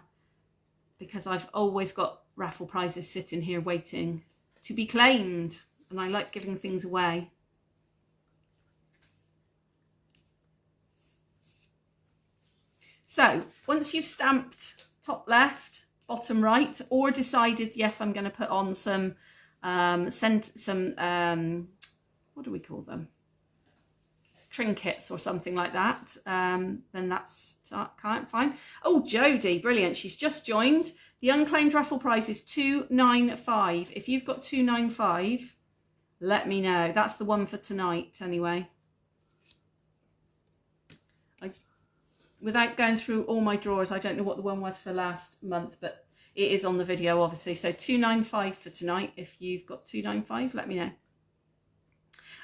because I've always got raffle prizes sitting here waiting to be claimed, and I like giving things away. So once you've stamped top left, bottom right, or decided, yes, I'm going to put on some what do we call them? Trinkets or something like that, then that's fine. Oh, Jodie, brilliant. She's just joined. The unclaimed raffle prize is 295. If you've got 295, let me know. That's the one for tonight anyway. Without going through all my drawers, I don't know what the one was for last month, but it is on the video obviously. So 295 for tonight. If you've got 295, let me know.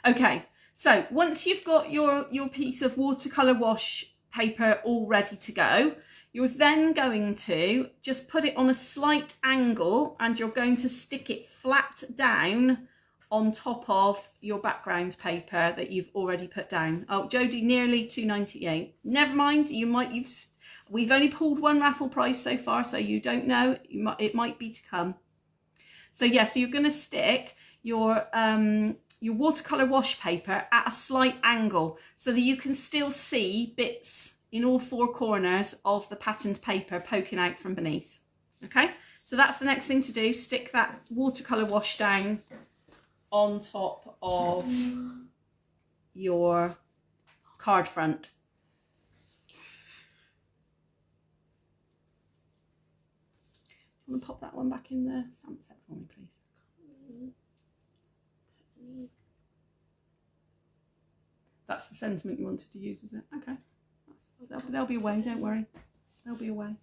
Okay, so once you've got your piece of watercolour wash paper all ready to go, you're then going to just put it on a slight angle and you're going to stick it flat down on top of your background paper that you've already put down. Oh, Jodie, nearly 298. Never mind, we've only pulled one raffle prize so far, so you don't know. It might be to come. So yeah, so you're going to stick your watercolour wash paper at a slight angle so that you can still see bits in all 4 corners of the patterned paper poking out from beneath. Okay, so that's the next thing to do. Stick that watercolour wash down on top of your card front. You want to pop that one back in the stamp set for me, please? That's the sentiment you wanted to use, is it? Okay. They'll be away, don't worry. They'll be away.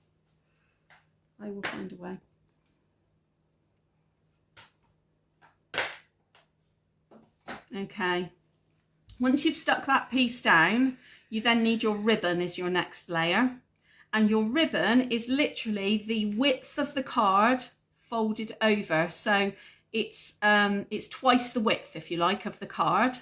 I will find a way. Okay. Once you've stuck that piece down, you then need your ribbon as your next layer. And your ribbon is literally the width of the card folded over. So it's twice the width, if you like, of the card.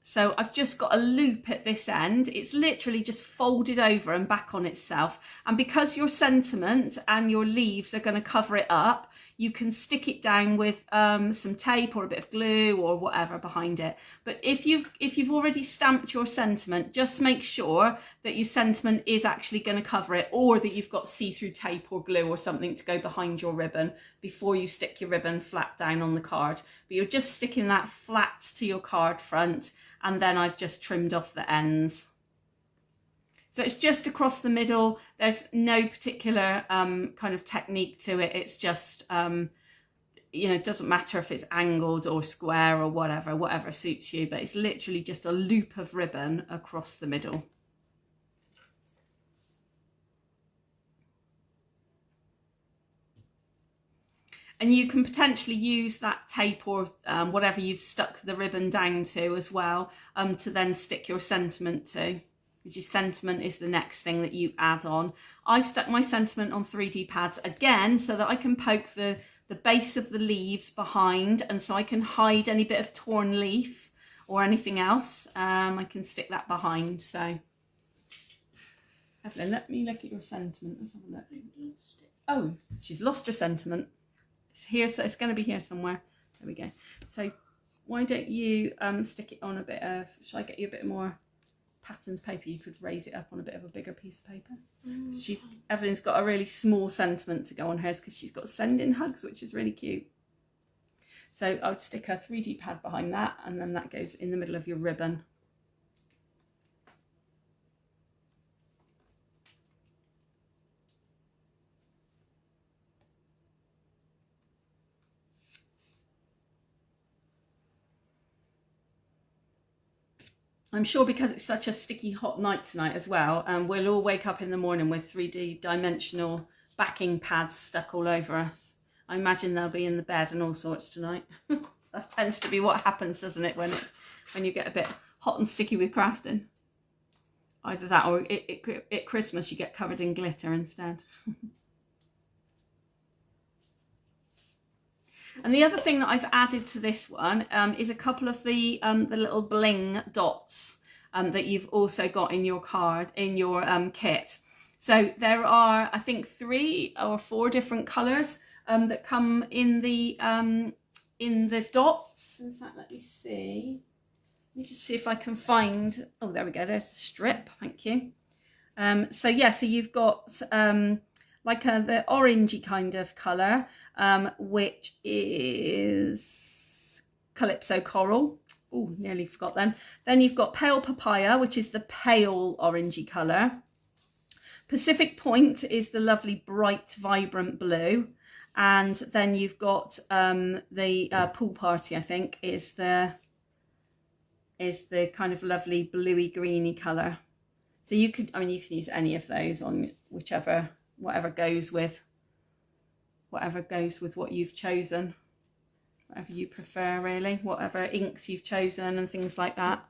So I've just got a loop at this end. It's literally just folded over and back on itself. And because your sentiment and your leaves are going to cover it up, you can stick it down with some tape or a bit of glue or whatever behind it. But if you've already stamped your sentiment, just make sure that your sentiment is actually going to cover it, or that you've got see-through tape or glue or something to go behind your ribbon before you stick your ribbon flat down on the card. But you're just sticking that flat to your card front, and then I've just trimmed off the ends. So it's just across the middle. There's no particular kind of technique to it. It's just, you know, it doesn't matter if it's angled or square or whatever suits you, but it's literally just a loop of ribbon across the middle. And you can potentially use that tape or whatever you've stuck the ribbon down to as well, to then stick your sentiment to. Your sentiment is the next thing that you add on. I've stuck my sentiment on 3D pads again so that I can poke the base of the leaves behind, and so I can hide any bit of torn leaf or anything else. I can stick that behind. So Evelyn, let me look at your sentiment. Let's have a look. Oh, she's lost her sentiment. It's here, so it's going to be here somewhere. There we go. So why don't you stick it on a bit of, shall I get you a bit more patterned paper? You could raise it up on a bit of a bigger piece of paper. Evelyn's got a really small sentiment to go on hers because she's got sending hugs, which is really cute. So I would stick a 3D pad behind that, and then that goes in the middle of your ribbon. I'm sure because it's such a sticky hot night tonight as well, we'll all wake up in the morning with 3D dimensional backing pads stuck all over us. I imagine they'll be in the bed and all sorts tonight. That tends to be what happens, doesn't it, when you get a bit hot and sticky with crafting. Either that, or at Christmas you get covered in glitter instead. And the other thing that I've added to this one is a couple of the little bling dots that you've also got in your card, in your kit. So there are, I think, 3 or 4 different colours that come in the dots. In fact, let me see. Let me just see if I can find. Oh, there we go. There's a strip. Thank you. So yeah, so you've got like the orangey kind of colour, which is Calypso Coral. Oh, nearly forgot then. Then you've got Pale Papaya, which is the pale orangey colour. Pacific Point is the lovely bright vibrant blue. And then you've got the Pool Party, I think, is the kind of lovely bluey greeny colour. So you could, I mean, you can use any of those on whatever goes with what you've chosen, whatever you prefer really, whatever inks you've chosen and things like that.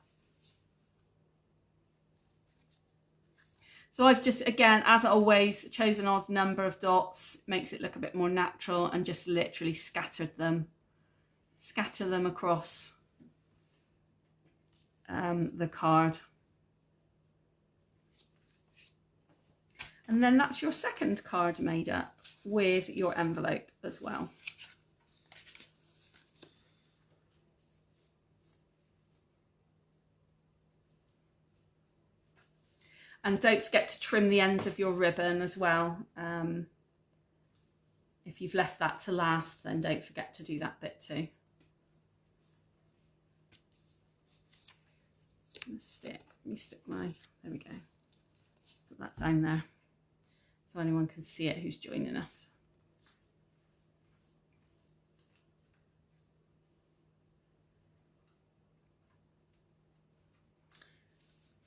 So I've just, again, as always, chosen an odd number of dots, makes it look a bit more natural, and just literally scatter them across the card. And then that's your second card made up with your envelope as well. And don't forget to trim the ends of your ribbon as well. If you've left that to last, then don't forget to do that bit too. Let me stick my, there we go. Put that down there so anyone can see it who's joining us.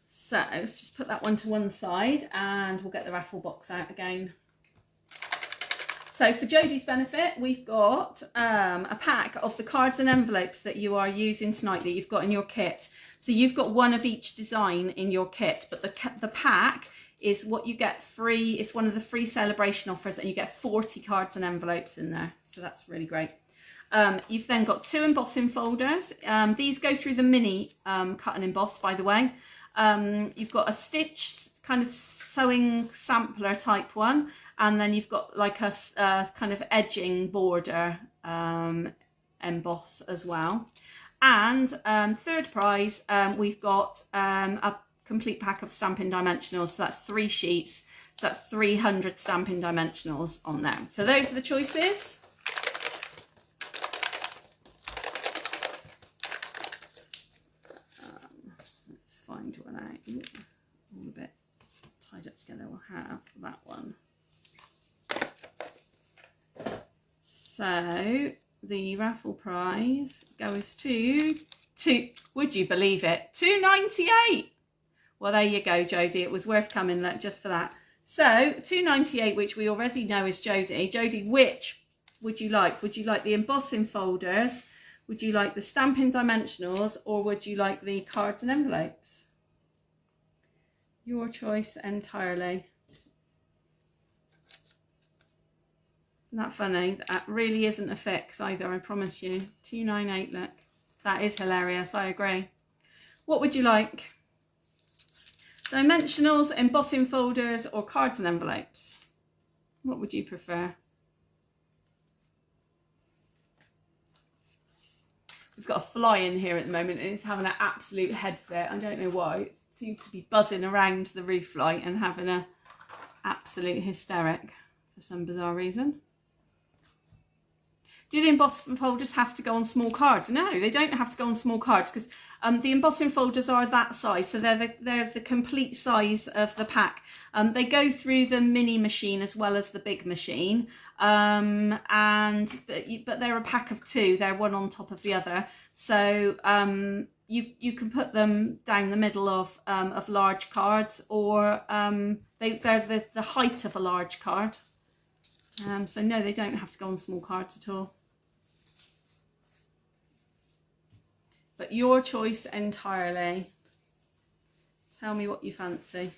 So let's just put that one to one side and we'll get the raffle box out again. So for Jodie's benefit, we've got a pack of the cards and envelopes that you are using tonight that you've got in your kit. So you've got one of each design in your kit, but the pack is what you get free. It's one of the free celebration offers, and you get 40 cards and envelopes in there. So that's really great. You've then got 2 embossing folders. These go through the mini cut and emboss, by the way. You've got a stitch kind of sewing sampler type one, and then you've got like a kind of edging border emboss as well. And third prize, we've got a complete pack of Stampin' Dimensionals, so that's 3 sheets, so that's 300 Stampin' Dimensionals on there. So those are the choices. Let's find one out. Ooh, all a bit tied up together. We'll have that one. So the raffle prize goes to would you believe it, £2.98. Well, there you go, Jodie. It was worth coming just for that. So £2.98, which we already know is Jodie. Jodie, which would you like? Would you like the embossing folders? Would you like the Stampin' Dimensionals, or would you like the cards and envelopes? Your choice entirely. Isn't that funny? That really isn't a fix either, I promise you. £2.98, look. That is hilarious, I agree. What would you like? Dimensionals, embossing folders, or cards and envelopes? What would you prefer? We've got a fly in here at the moment and it's having an absolute head fit. I don't know why. It seems to be buzzing around the roof light and having an absolute hysteric for some bizarre reason. Do the embossing folders have to go on small cards? No, they don't have to go on small cards, because the embossing folders are that size, so they're the complete size of the pack. They go through the mini machine as well as the big machine, but they're a pack of 2. They're one on top of the other, so you can put them down the middle of large cards, or they're the height of a large card. So no, they don't have to go on small cards at all. But your choice entirely. Tell me what you fancy.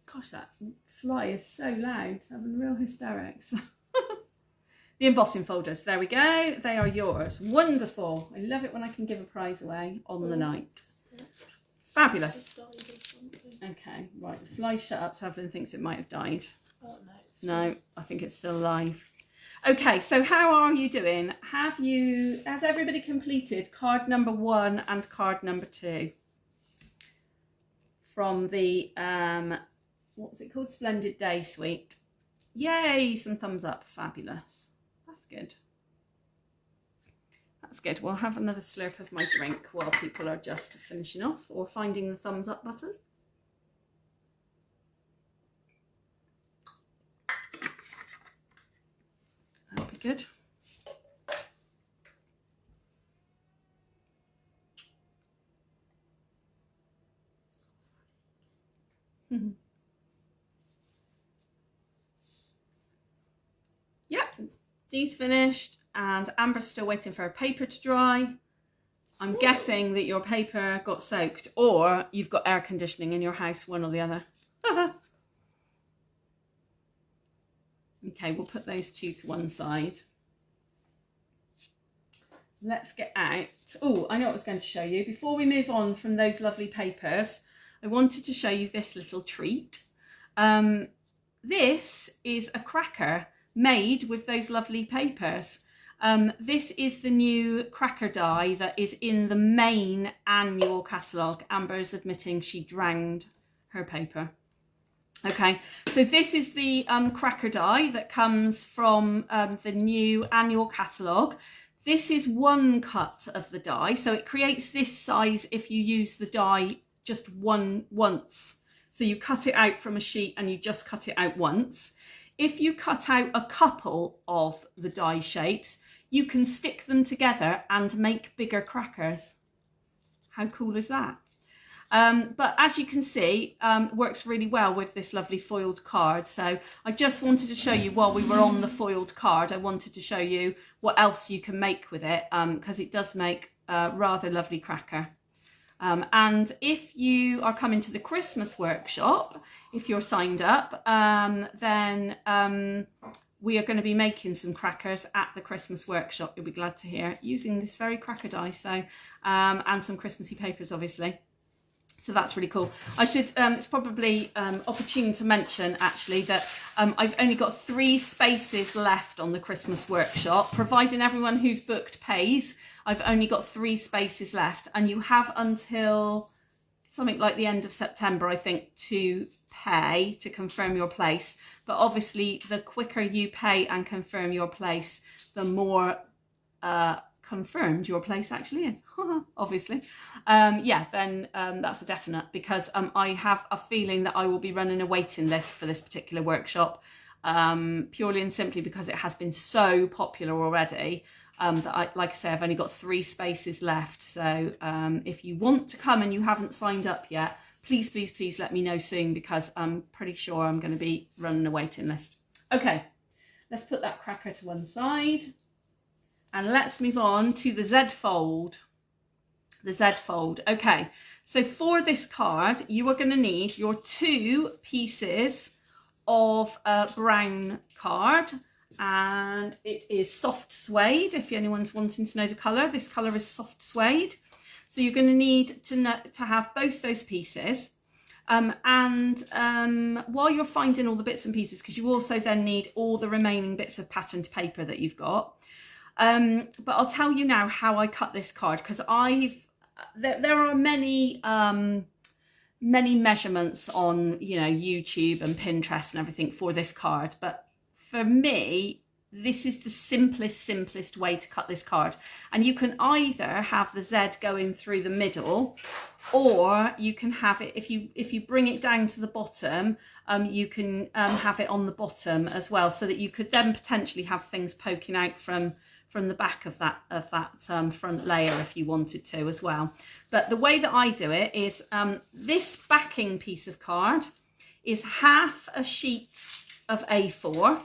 Gosh, that fly is so loud. It's having real hysterics. The embossing folders, there we go. They are yours. Wonderful. I love it when I can give a prize away on the night. Fabulous. Okay, right. The fly's shut up, so Evelyn thinks it might have died. Oh, no, I think it's still alive. Okay, so how are you doing? Has everybody completed card number 1 and card number 2? From the, what was it called? Splendid Day Suite. Yay, some thumbs up. Fabulous. That's good. That's good. We'll have another slurp of my drink while people are just finishing off or finding the thumbs up button. That'll be good. Yep, Dee's finished and Amber's still waiting for her paper to dry. I'm guessing that your paper got soaked, or you've got air conditioning in your house, one or the other. Okay, we'll put those 2 to one side. Let's get out. Oh, I know what I was going to show you. Before we move on from those lovely papers, I wanted to show you this little treat. This is a cracker made with those lovely papers. This is the new cracker die that is in the main annual catalogue. Amber is admitting she drowned her paper. Okay, so this is the cracker die that comes from the new annual catalogue. This is one cut of the die, so it creates this size if you use the die just once. So you cut it out from a sheet and you just cut it out once. If you cut out a couple of the die shapes, you can stick them together and make bigger crackers. How cool is that? But as you can see, it works really well with this lovely foiled card. So I just wanted to show you, while we were on the foiled card, I wanted to show you what else you can make with it, because it does make a rather lovely cracker. And if you are coming to the Christmas workshop, if you're signed up, then we are going to be making some crackers at the Christmas workshop, you'll be glad to hear, using this very cracker die. So, and some Christmassy papers, obviously. So that's really cool. I should, it's probably opportune to mention actually that I've only got 3 spaces left on the Christmas workshop, providing everyone who's booked pays. I've only got 3 spaces left, and you have until something like the end of September, I think, to pay to confirm your place. But obviously the quicker you pay and confirm your place, the more confirmed your place actually is. Obviously, yeah, then that's a definite, because I have a feeling that I will be running a waiting list for this particular workshop, purely and simply because it has been so popular already. That like I say, I've only got 3 spaces left. So if you want to come and you haven't signed up yet, please, please, please let me know soon, because I'm pretty sure I'm going to be running a waiting list. Okay, let's put that cracker to one side and let's move on to the Z fold. The Z fold. Okay, so for this card, you are going to need your 2 pieces of brown card. And it is soft suede. If anyone's wanting to know the colour, this colour is soft suede. So you're going to need to have both those pieces. While you're finding all the bits and pieces, because you also then need all the remaining bits of patterned paper that you've got. But I'll tell you now how I cut this card, because there are many measurements on, you know, YouTube and Pinterest and everything for this card, but for me, this is the simplest way to cut this card. And you can either have the Z going through the middle, or you can have it, if you bring it down to the bottom, you can have it on the bottom as well, so that you could then potentially have things poking out from the back of that front layer if you wanted to as well. But the way that I do it is this backing piece of card is half a sheet of A4.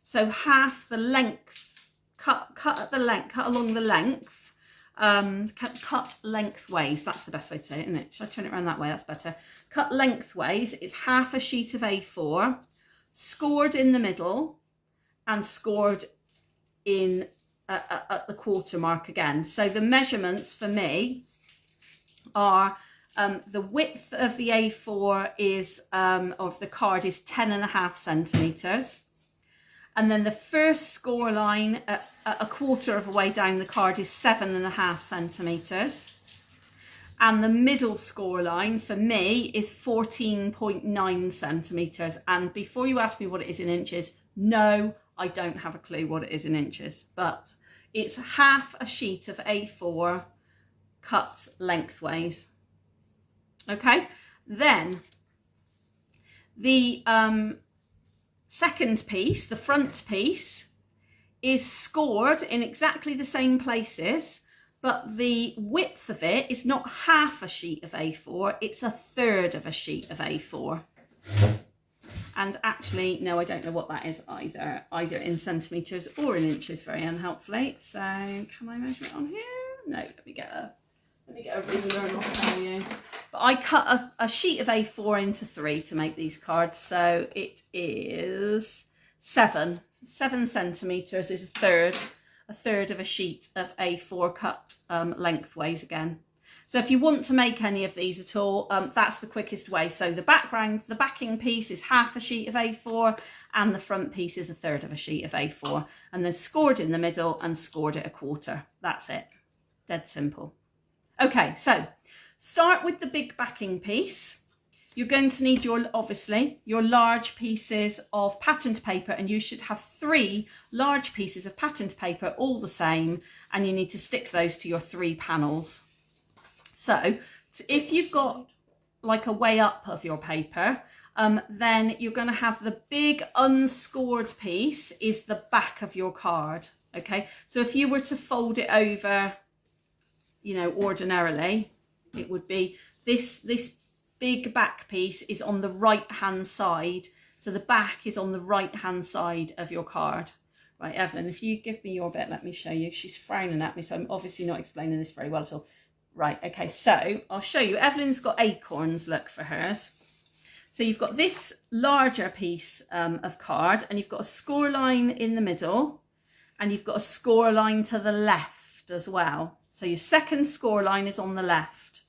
So half the length, cut along the length, cut lengthways. That's the best way to say it, isn't it? Should I turn it around that way? That's better. Cut lengthways is half a sheet of A4, scored in the middle and scored in at the quarter mark again. So the measurements for me are the width of the A4 is of the card is 10.5 centimeters. And then the first score line a quarter of a way down the card is 7.5 centimeters. And the middle score line for me is 14.9 centimeters. And before you ask me what it is in inches, no, I don't have a clue what it is in inches, but it's half a sheet of A4 cut lengthways. Okay, then the second piece, the front piece, is scored in exactly the same places, but the width of it is not half a sheet of A4, it's a third of a sheet of A4. And actually, no, I don't know what that is either in centimetres or in inches, very unhelpfully. So can I measure it on here? No, let me get a ruler and I'll tell you. But I cut a sheet of A4 into 3 to make these cards. So it is 7 centimetres is a third of a sheet of A4 cut lengthways again. So if you want to make any of these at all, that's the quickest way. So the backing piece is half a sheet of A4 and the front piece is a third of a sheet of A4, and then scored in the middle and scored it a quarter. That's it. Dead simple. Okay, so start with the big backing piece. You're going to need obviously your large pieces of patterned paper, and you should have 3 large pieces of patterned paper, all the same, and you need to stick those to your 3 panels. So if you've got like a way up of your paper, then you're going to have the big unscored piece is the back of your card. Okay, so if you were to fold it over, you know, ordinarily, it would be this big back piece is on the right hand side. So the back is on the right hand side of your card. Right, Evelyn, if you give me your bit, let me show you. She's frowning at me, so I'm obviously not explaining this very well at all. Right, okay, so I'll show you. Evelyn's got acorns, look, for hers. So you've got this larger piece of card, and you've got a score line in the middle, and you've got a score line to the left as well. So your second score line is on the left.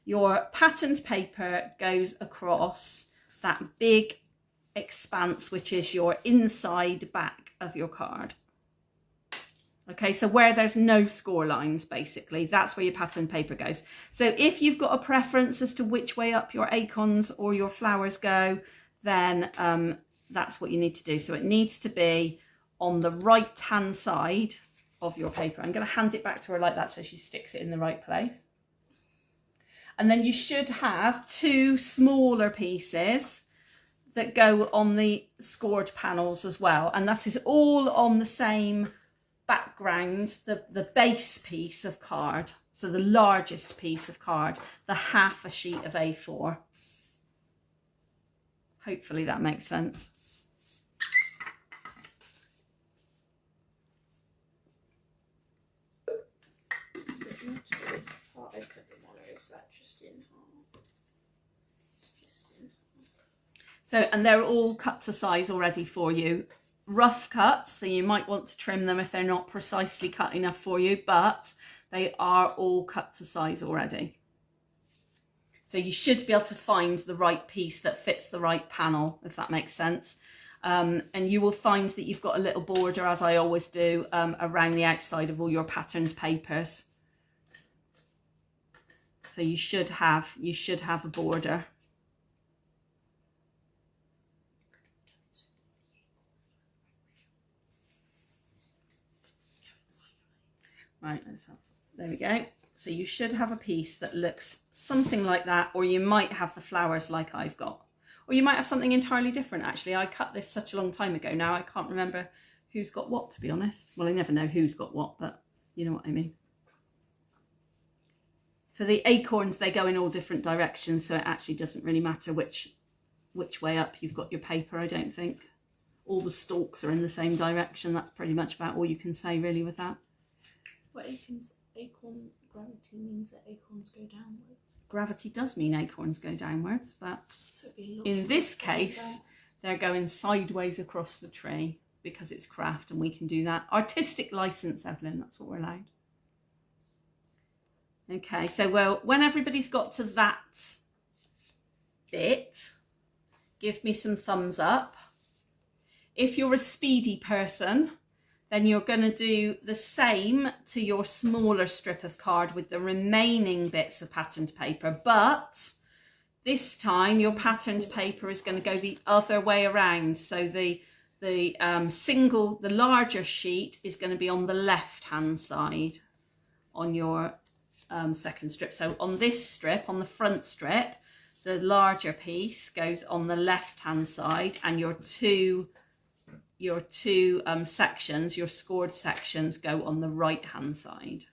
Your patterned paper goes across that big expanse, which is your inside back of your card. Okay, so where there's no score lines, basically, that's where your patterned paper goes. So if you've got a preference as to which way up your acorns or your flowers go, then that's what you need to do. So it needs to be on the right-hand side of your paper. I'm going to hand it back to her like that so she sticks it in the right place. And then you should have two smaller pieces that go on the scored panels as well. And that is all on the same background, the base piece of card. So the largest piece of card, the half a sheet of A4. Hopefully that makes sense. So, and they're all cut to size already for you. Rough cuts, so you might want to trim them if they're not precisely cut enough for you, but they are all cut to size already. So you should be able to find the right piece that fits the right panel, if that makes sense. And you will find that you've got a little border, as I always do, around the outside of all your patterned papers. So you should have a border. Right, there we go. So you should have a piece that looks something like that, or you might have the flowers like I've got. Or you might have something entirely different, actually. I cut this such a long time ago now, I can't remember who's got what, to be honest. Well, I never know who's got what, but you know what I mean. For the acorns, they go in all different directions, so it actually doesn't really matter which way up you've got your paper, I don't think. All the stalks are in the same direction. That's pretty much about all you can say, really, with that. What acorn gravity means that acorns go downwards. Gravity does mean acorns go downwards, but so in this case, they're going sideways across the tree because it's craft and we can do that. Artistic license, Evelyn, that's what we're allowed. Okay, so well, when everybody's got to that bit, give me some thumbs up. If you're a speedy person, then you're going to do the same to your smaller strip of card with the remaining bits of patterned paper, but this time your patterned paper is going to go the other way around. So the larger sheet is going to be on the left hand side on your second strip. So on this strip, on the front strip, the larger piece goes on the left hand side, and your two sections, your scored sections, go on the right hand side.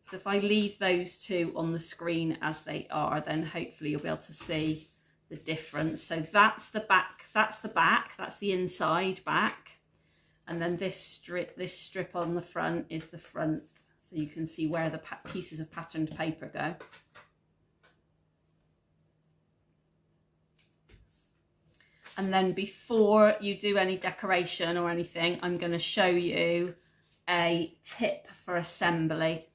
So if I leave those two on the screen as they are, then hopefully you'll be able to see the difference. So that's the back, that's the inside back, and then this strip on the front is the front, so you can see where the pieces of patterned paper go. And then before you do any decoration or anything, I'm going to show you a tip for assembly.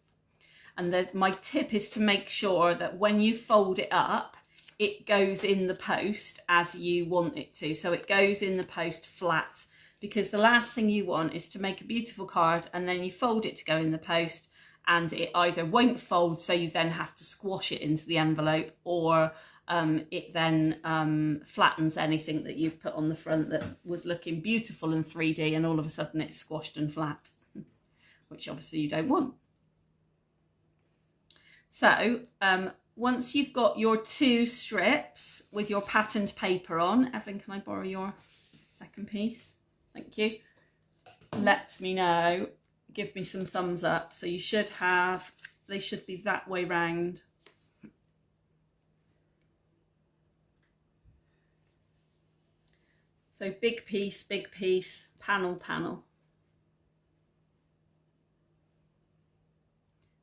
And my tip is to make sure that when you fold it up, it goes in the post as you want it to. So it goes in the post flat, because the last thing you want is to make a beautiful card and then you fold it to go in the post and it either won't fold, so you then have to squash it into the envelope, or it then flattens anything that you've put on the front that was looking beautiful in 3D, and all of a sudden it's squashed and flat, which obviously you don't want. So once you've got your two strips with your patterned paper on, Evelyn, can I borrow your second piece? Thank you. Let me know. Give me some thumbs up. So you should have, they should be that way round. So big piece, panel, panel.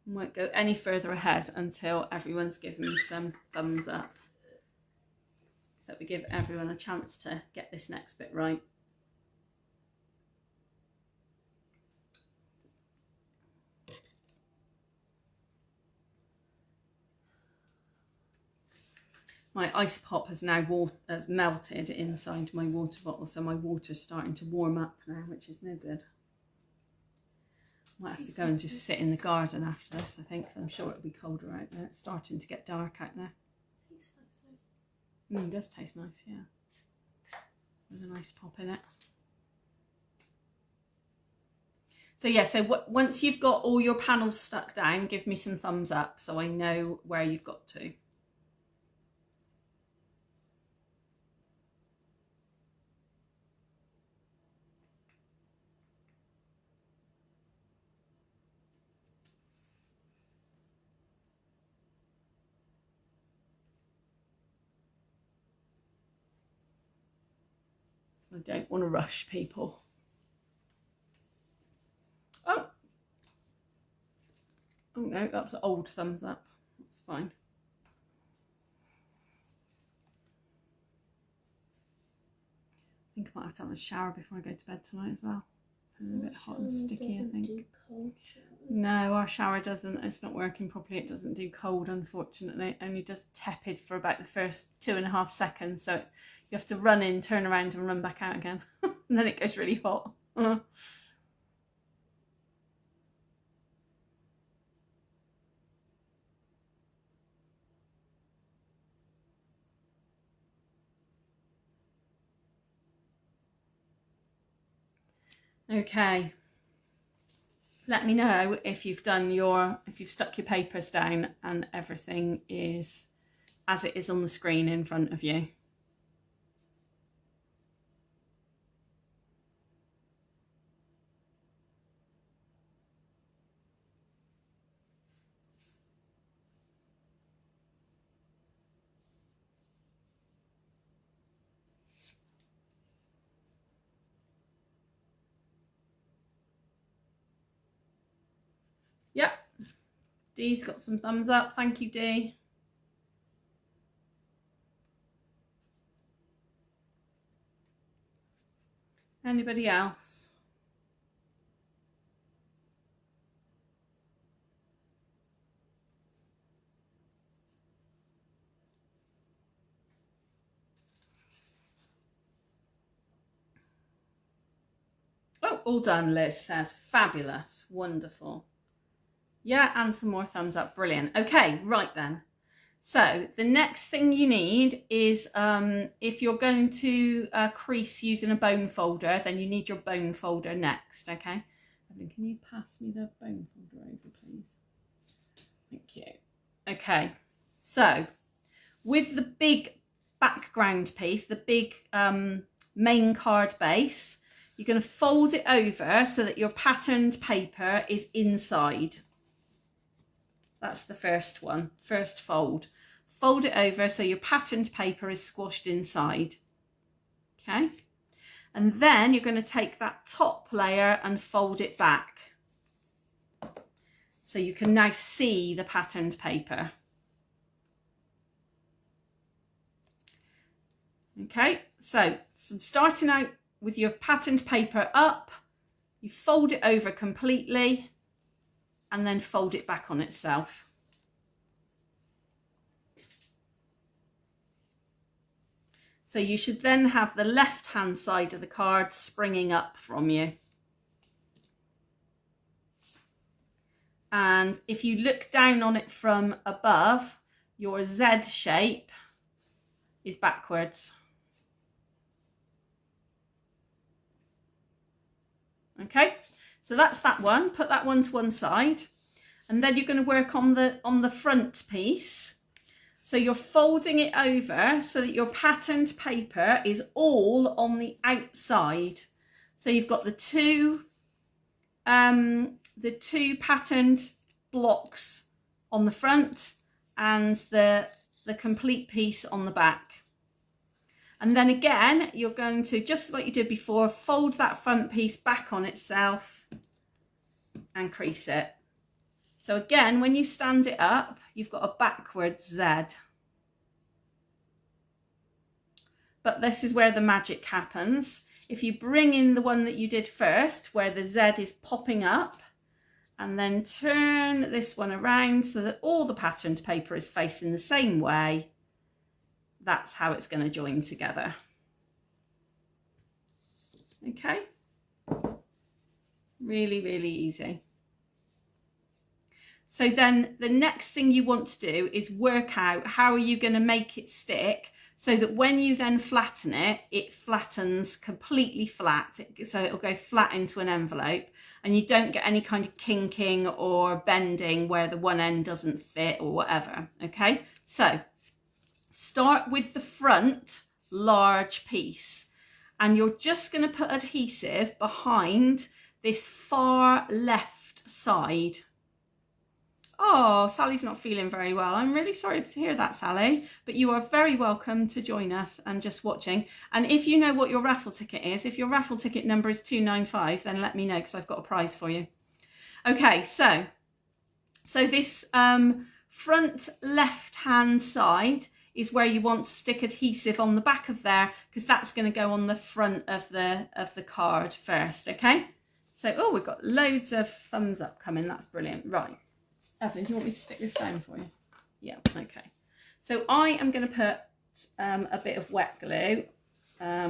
Won't go any further ahead until everyone's given me some thumbs up. so that we give everyone a chance to get this next bit right. My ice pop has now melted inside my water bottle, so my water's starting to warm up now, which is no good. Might have to go and just sit in the garden after this, I think, because I'm sure it'll be colder out there. It's starting to get dark out there. It does taste nice, yeah. With a nice pop in it. So yeah, so once you've got all your panels stuck down, give me some thumbs up so I know where you've got to. I don't want to rush people. Oh no, that's an old thumbs up. That's fine. I think I might have to have a shower before I go to bed tonight as well. I'm a bit hot and sticky, I think. Do cold showers. No, our shower doesn't. It's not working properly. It doesn't do cold, unfortunately. It only does tepid for about the first 2.5 seconds. So it's, you have to run in, turn around and run back out again. And then it goes really hot. Okay. Let me know if you've stuck your papers down and everything is as it is on the screen in front of you. Yep, Dee's got some thumbs up. Thank you, Dee. Anybody else? Oh, all done, Liz says. Fabulous. Wonderful. Yeah, and some more thumbs up. Brilliant. Okay, right then. So the next thing you need is if you're going to crease using a bone folder, then you need your bone folder next, okay? Evelyn, can you pass me the bone folder over, please? Thank you. Okay, so with the big background piece, the big main card base, you're going to fold it over so that your patterned paper is inside. That's the first one, first fold. Fold it over so your patterned paper is squashed inside. Okay. And then you're going to take that top layer and fold it back. So you can now see the patterned paper. Okay. So from starting out with your patterned paper up, you fold it over completely and then fold it back on itself. So you should then have the left-hand side of the card springing up from you. And if you look down on it from above, your Z shape is backwards. Okay, so that's that one. Put that one to one side. And then you're going to work on the front piece. So you're folding it over so that your patterned paper is all on the outside. So you've got the two patterned blocks on the front and the complete piece on the back. And then again, you're going to, just like you did before, fold that front piece back on itself and crease it. So again, when you stand it up, you've got a backwards Z. but this is where the magic happens. If you bring in the one that you did first, where the Z is popping up, and then turn this one around so that all the patterned paper is facing the same way, that's how it's going to join together. Okay, really, really easy. So then the next thing you want to do is work out how are you going to make it stick so that when you then flatten it, it flattens completely flat. So it'll go flat into an envelope and you don't get any kind of kinking or bending where the one end doesn't fit or whatever. Okay, so start with the front large piece and you're just going to put adhesive behind this far left side. Oh, Sally's not feeling very well. I'm really sorry to hear that, Sally, but you are very welcome to join us and just watching. And if you know what your raffle ticket is, if your raffle ticket number is 295, then let me know because I've got a prize for you. Okay, so this front left-hand side is where you want to stick adhesive on the back of there because that's going to go on the front of the card first, okay? So, oh, we've got loads of thumbs up coming. That's brilliant. Right. Evelyn, do you want me to stick this down for you? Yeah, okay. So I am going to put a bit of wet glue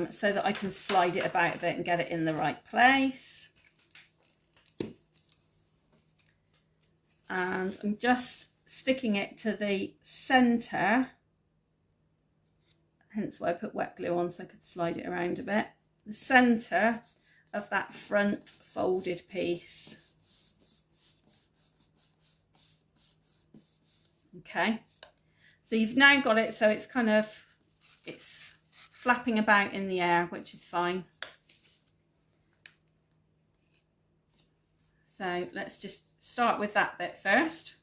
so that I can slide it about a bit and get it in the right place. And I'm just sticking it to the centre, hence why I put wet glue on so I could slide it around a bit. The centre of that front folded piece. Okay, so you've now got it so it's kind of, it's flapping about in the air, which is fine. So let's just start with that bit first.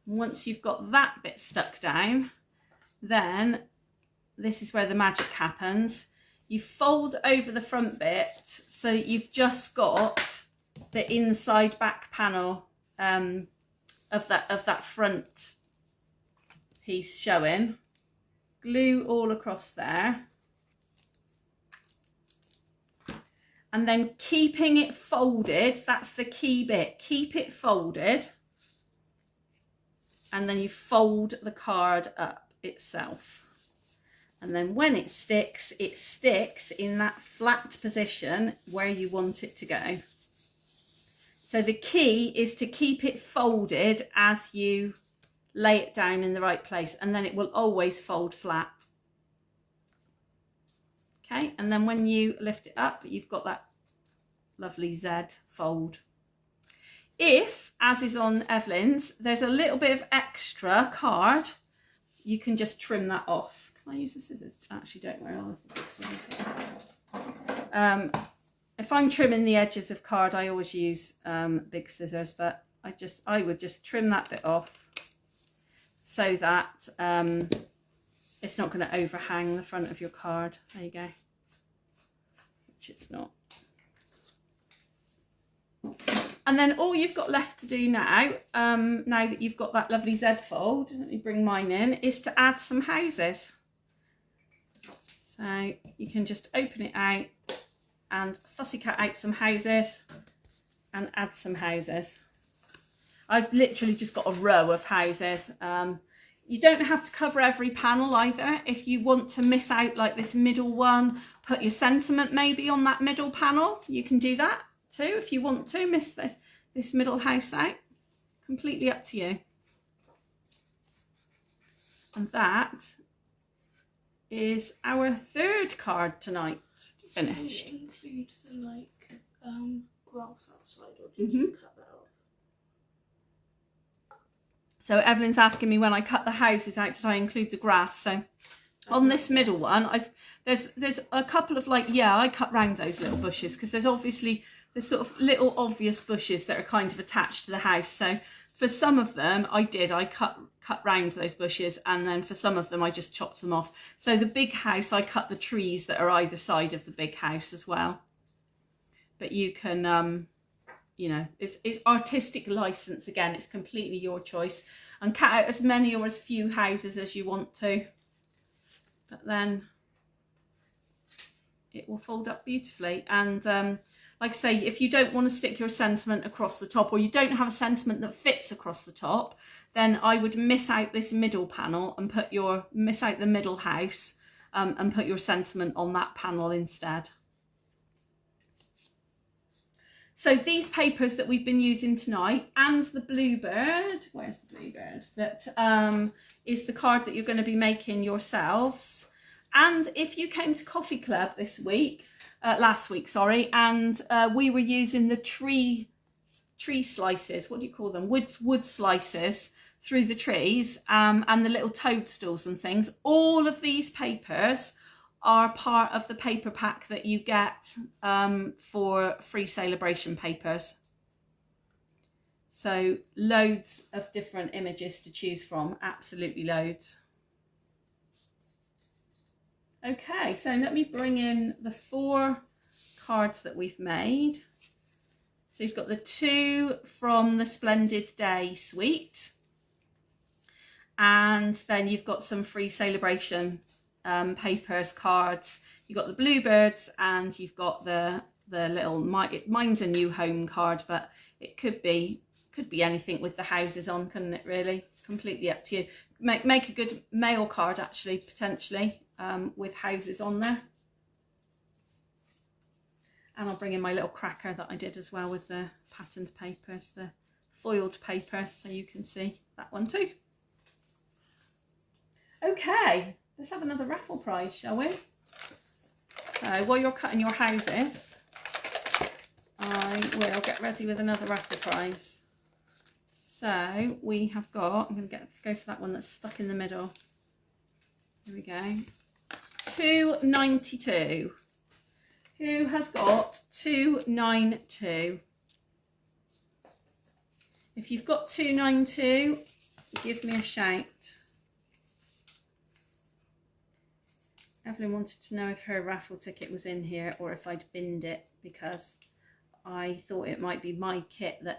Once you've got that bit stuck down, then this is where the magic happens. You fold over the front bit so that you've just got the inside back panel of that front piece showing. Glue all across there. And then keeping it folded, that's the key bit. Keep it folded. And then you fold the card up itself. And then when it sticks in that flat position where you want it to go. So the key is to keep it folded as you lay it down in the right place, and then it will always fold flat. Okay, and then when you lift it up, you've got that lovely Z fold. If, as is on Evelyn's, there's a little bit of extra card, you can just trim that off. Can I use the scissors? Actually, don't worry, I'll use the scissors. If I'm trimming the edges of card, I always use big scissors, but I would just trim that bit off so that it's not going to overhang the front of your card. There you go. Which it's not. And then all you've got left to do now, now that you've got that lovely Z fold, let me bring mine in, is to add some houses. So you can just open it out and fussy cut out some houses and add some houses. I've literally just got a row of houses. You don't have to cover every panel either. If you want to miss out like this middle one, put your sentiment maybe on that middle panel, you can do that too if you want to miss this middle house out. Completely up to you. And that is our third card tonight finished. Did you include the grass outside, or did you cut that off? So Evelyn's asking me when I cut the houses out, did I include the grass? So on this middle one, there's a couple of I cut round those little bushes because there's sort of little obvious bushes that are kind of attached to the house. So for some of them I cut round those bushes, and then for some of them I just chopped them off. So the big house, I cut the trees that are either side of the big house as well. But you can you know, it's artistic license. Again, it's completely your choice, and cut out as many or as few houses as you want to, but then it will fold up beautifully. And like I say, if you don't want to stick your sentiment across the top, or you don't have a sentiment that fits across the top, then I would miss out this middle panel and miss out the middle house, and put your sentiment on that panel instead. So these papers that we've been using tonight, and the bluebird, where's the bluebird? That is the card that you're going to be making yourselves. And if you came to Coffee Club last week, sorry, and we were using the tree slices, what do you call them? Wood slices through the trees, and the little toadstools and things. All of these papers are part of the paper pack that you get for free Salebration papers. So loads of different images to choose from, absolutely loads. Okay, so let me bring in the 4 cards that we've made. So you've got the 2 from the Splendid Day suite, and then you've got some free Salebration papers, cards. You've got the bluebirds, and you've got the little, mine's a new home card, but it could be anything with the houses on, couldn't it, really? Completely up to you. Make a good mail card, actually, potentially, with houses on there. And I'll bring in my little cracker that I did as well with the patterned papers, the foiled paper, so you can see that one too. Okay, let's have another raffle prize, shall we? So while you're cutting your houses, I will get ready with another raffle prize. So we have got, I'm going to go for that one that's stuck in the middle. Here we go. 292. Who has got 292? If you've got 292, give me a shout. Evelyn wanted to know if her raffle ticket was in here or if I'd binned it, because I thought it might be my kit the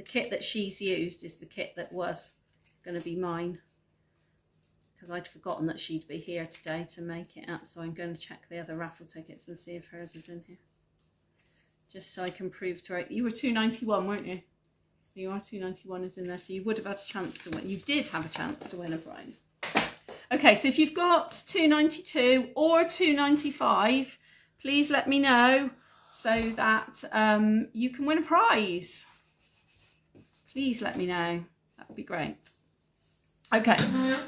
kit that she's used is the kit that was going to be mine, because I'd forgotten that she'd be here today to make it up. So I'm going to check the other raffle tickets and see if hers is in here, just so I can prove to her. You were 291, weren't you? You are 291 is in there, so you would have had a chance to win. You did have a chance to win a prize. Okay, so if you've got 292 or 295, please let me know so that you can win a prize. Please let me know. That would be great. Okay,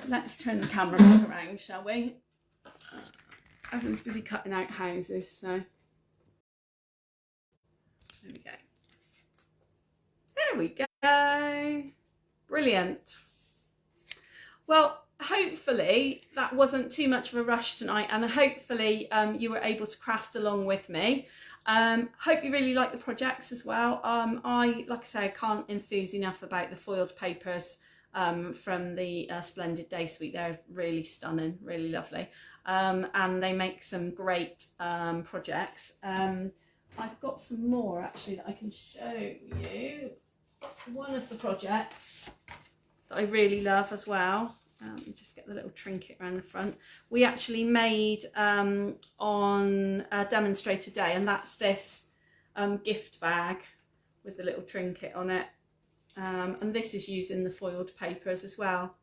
let's turn the camera back around, shall we? Everyone's busy cutting out houses, so there we go. There we go. Brilliant. Well, hopefully that wasn't too much of a rush tonight, and hopefully you were able to craft along with me. Hope you really like the projects as well. Like I say, I can't enthuse enough about the foiled papers from the Splendid Day Suite. They're really stunning, really lovely, and they make some great projects. I've got some more actually that I can show you. One of the projects that I really love as well. Let me just get the little trinket around the front. We actually made on a demonstrator day, and that's this gift bag with the little trinket on it. And this is using the foiled papers as well.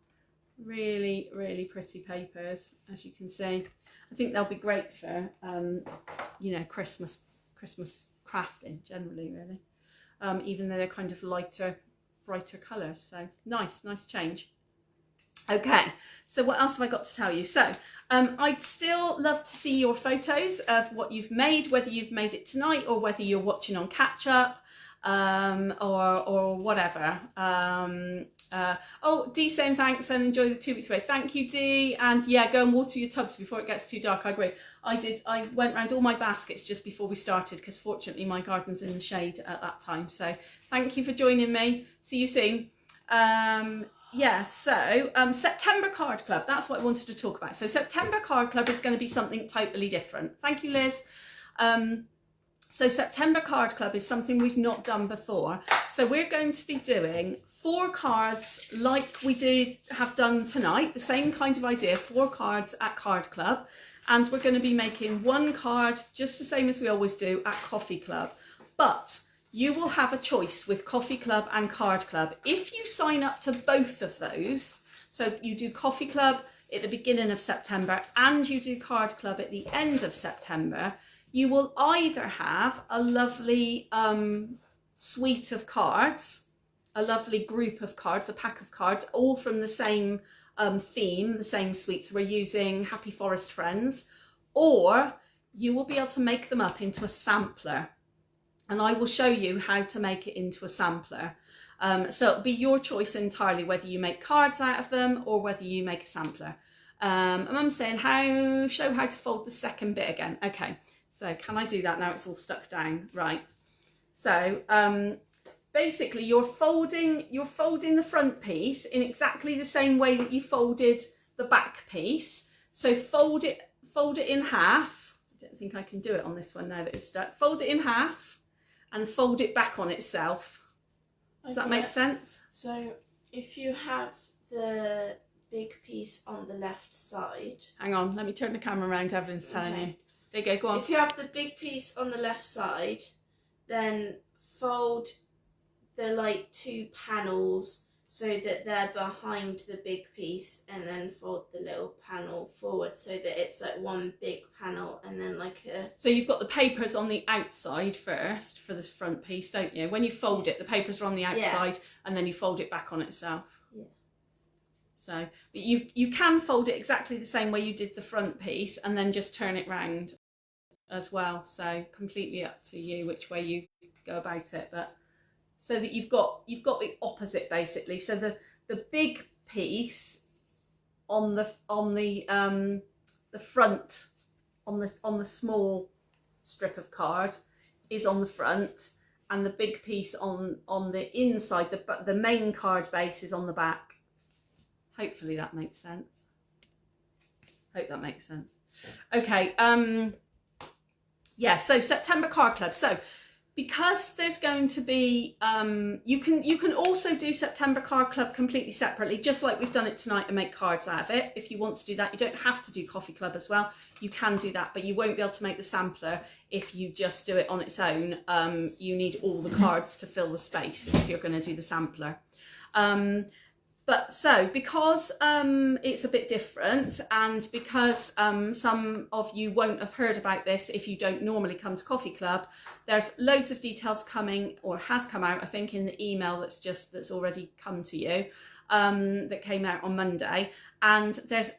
Really, really pretty papers, as you can see. I think they'll be great for, you know, Christmas crafting generally, really. Even though they're kind of lighter, brighter colours. So nice change. Okay, so what else have I got to tell you? So I'd still love to see your photos of what you've made, whether you've made it tonight or whether you're watching on catch up, or whatever. Oh, Dee saying thanks and enjoy the 2 weeks away. Thank you, Dee. And yeah, go and water your tubs before it gets too dark. I agree. I went round all my baskets just before we started, because fortunately my garden's in the shade at that time. So thank you for joining me. See you soon. Yeah, so September Card Club, that's what I wanted to talk about. So September Card Club is going to be something totally different. Thank you, Liz. So September Card Club is something we've not done before. So we're going to be doing 4 cards like we have done tonight, the same kind of idea, 4 cards at Card Club. And we're going to be making 1 card just the same as we always do at Coffee Club. But you will have a choice with Coffee Club and Card Club. If you sign up to both of those, so you do Coffee Club at the beginning of September and you do Card Club at the end of September, you will either have a lovely suite of cards, a lovely group of cards, a pack of cards, all from the same theme, the same suite. So we're using Happy Forest Friends, or you will be able to make them up into a sampler. And I will show you how to make it into a sampler. So it'll be your choice entirely whether you make cards out of them or whether you make a sampler. And I'm saying show how to fold the second bit again. Okay, so can I do that now? It's all stuck down. Right. So basically you're folding the front piece in exactly the same way that you folded the back piece. So fold it in half. I don't think I can do it on this one now that it's stuck. Fold it in half and fold it back on itself. Does that make sense? So if you have the big piece on the left side. Hang on, let me turn the camera around. Evelyn's telling you. There you go, go on. If you have the big piece on the left side, then fold the 2 panels so that they're behind the big piece, and then fold the little panel forward so that it's one big panel and then a... So you've got the papers on the outside first for this front piece, don't you? When you fold it, the papers are on the outside and then you fold it back on itself. Yeah. So, but you can fold it exactly the same way you did the front piece and then just turn it round as well. So completely up to you which way you go about it, but so that you've got the opposite basically. So the big piece on the front on the small strip of card is on the front, and the big piece on the inside, the main card base is on the back. Hopefully that makes sense. Hope that makes sense. Okay, yeah, so September Card Club. So because there's going to be, you can also do September Card Club completely separately, just like we've done it tonight, and make cards out of it. If you want to do that, you don't have to do Coffee Club as well. You can do that, but you won't be able to make the sampler if you just do it on its own. You need all the cards to fill the space if you're going to do the sampler. But so because it's a bit different, and because some of you won't have heard about this if you don't normally come to Coffee Club, there's loads of details coming, or has come out, I think, in the email that's already come to you, that came out on Monday, and there's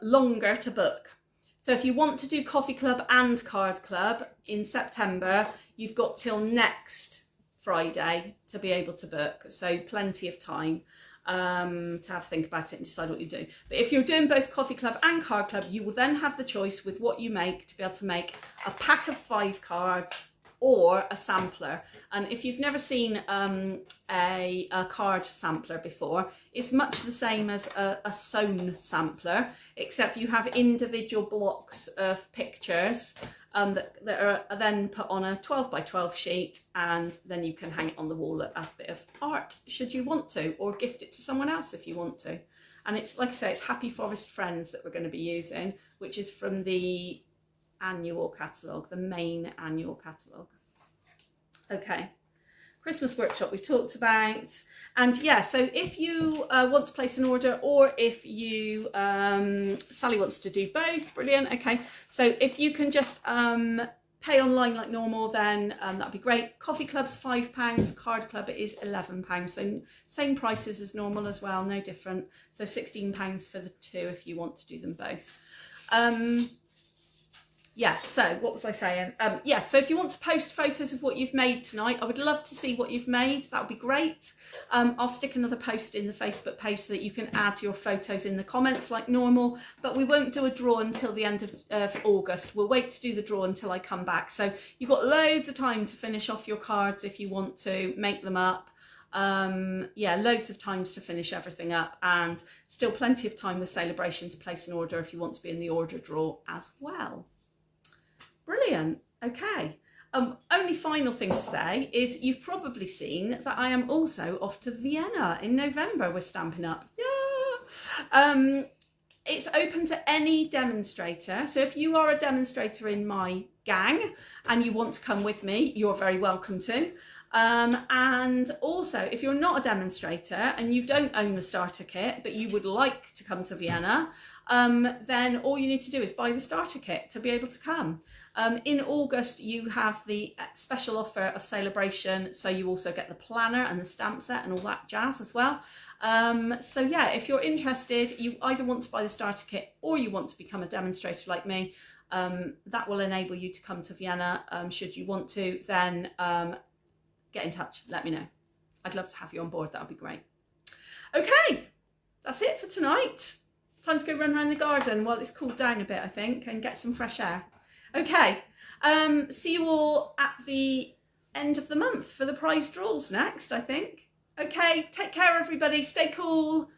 longer to book. So if you want to do Coffee Club and Card Club in September, you've got till next Friday to be able to book, so plenty of time to have a think about it and decide what you do. But if you're doing both Coffee Club and Card Club, you will then have the choice with what you make to be able to make a pack of 5 cards or a sampler. And if you've never seen a card sampler before, it's much the same as a sewn sampler, except you have individual blocks of pictures that are then put on a 12 by 12 sheet, and then you can hang it on the wall as a bit of art should you want to, or gift it to someone else if you want to. And it's, like I say, it's Happy Forest Friends that we're going to be using, which is from the annual catalogue, the main annual catalogue. Okay, Christmas workshop we've talked about. And yeah, so if you want to place an order, or if you Sally wants to do both, brilliant. Okay, so if you can just pay online like normal, then that'd be great. Coffee Club's £5, Card Club is £11, so same prices as normal as well, no different. So £16 for the 2 if you want to do them both. Yeah, so what was I saying? Yeah, so if you want to post photos of what you've made tonight, I would love to see what you've made. That would be great. I'll stick another post in the Facebook page so that you can add your photos in the comments like normal, but we won't do a draw until the end of August. We'll wait to do the draw until I come back. So you've got loads of time to finish off your cards if you want to make them up. Yeah, loads of times to finish everything up, and still plenty of time with Celebration to place an order if you want to be in the order draw as well. Brilliant. Okay. Only final thing to say is you've probably seen that I am also off to Vienna in November with Stampin' Up. Yeah. It's open to any demonstrator. So if you are a demonstrator in my gang and you want to come with me, you're very welcome to. And also, if you're not a demonstrator and you don't own the starter kit, but you would like to come to Vienna, then all you need to do is buy the starter kit to be able to come. In August, you have the special offer of SALEABRATION, so you also get the planner and the stamp set and all that jazz as well. So yeah, if you're interested, you either want to buy the starter kit or you want to become a demonstrator like me, that will enable you to come to Vienna. Should you want to, then get in touch, let me know. I'd love to have you on board, that would be great. Okay, that's it for tonight. Time to go run around the garden while it's cooled down a bit, I think, and get some fresh air. Okay, see you all at the end of the month for the prize draws next, I think. Okay, take care everybody, stay cool.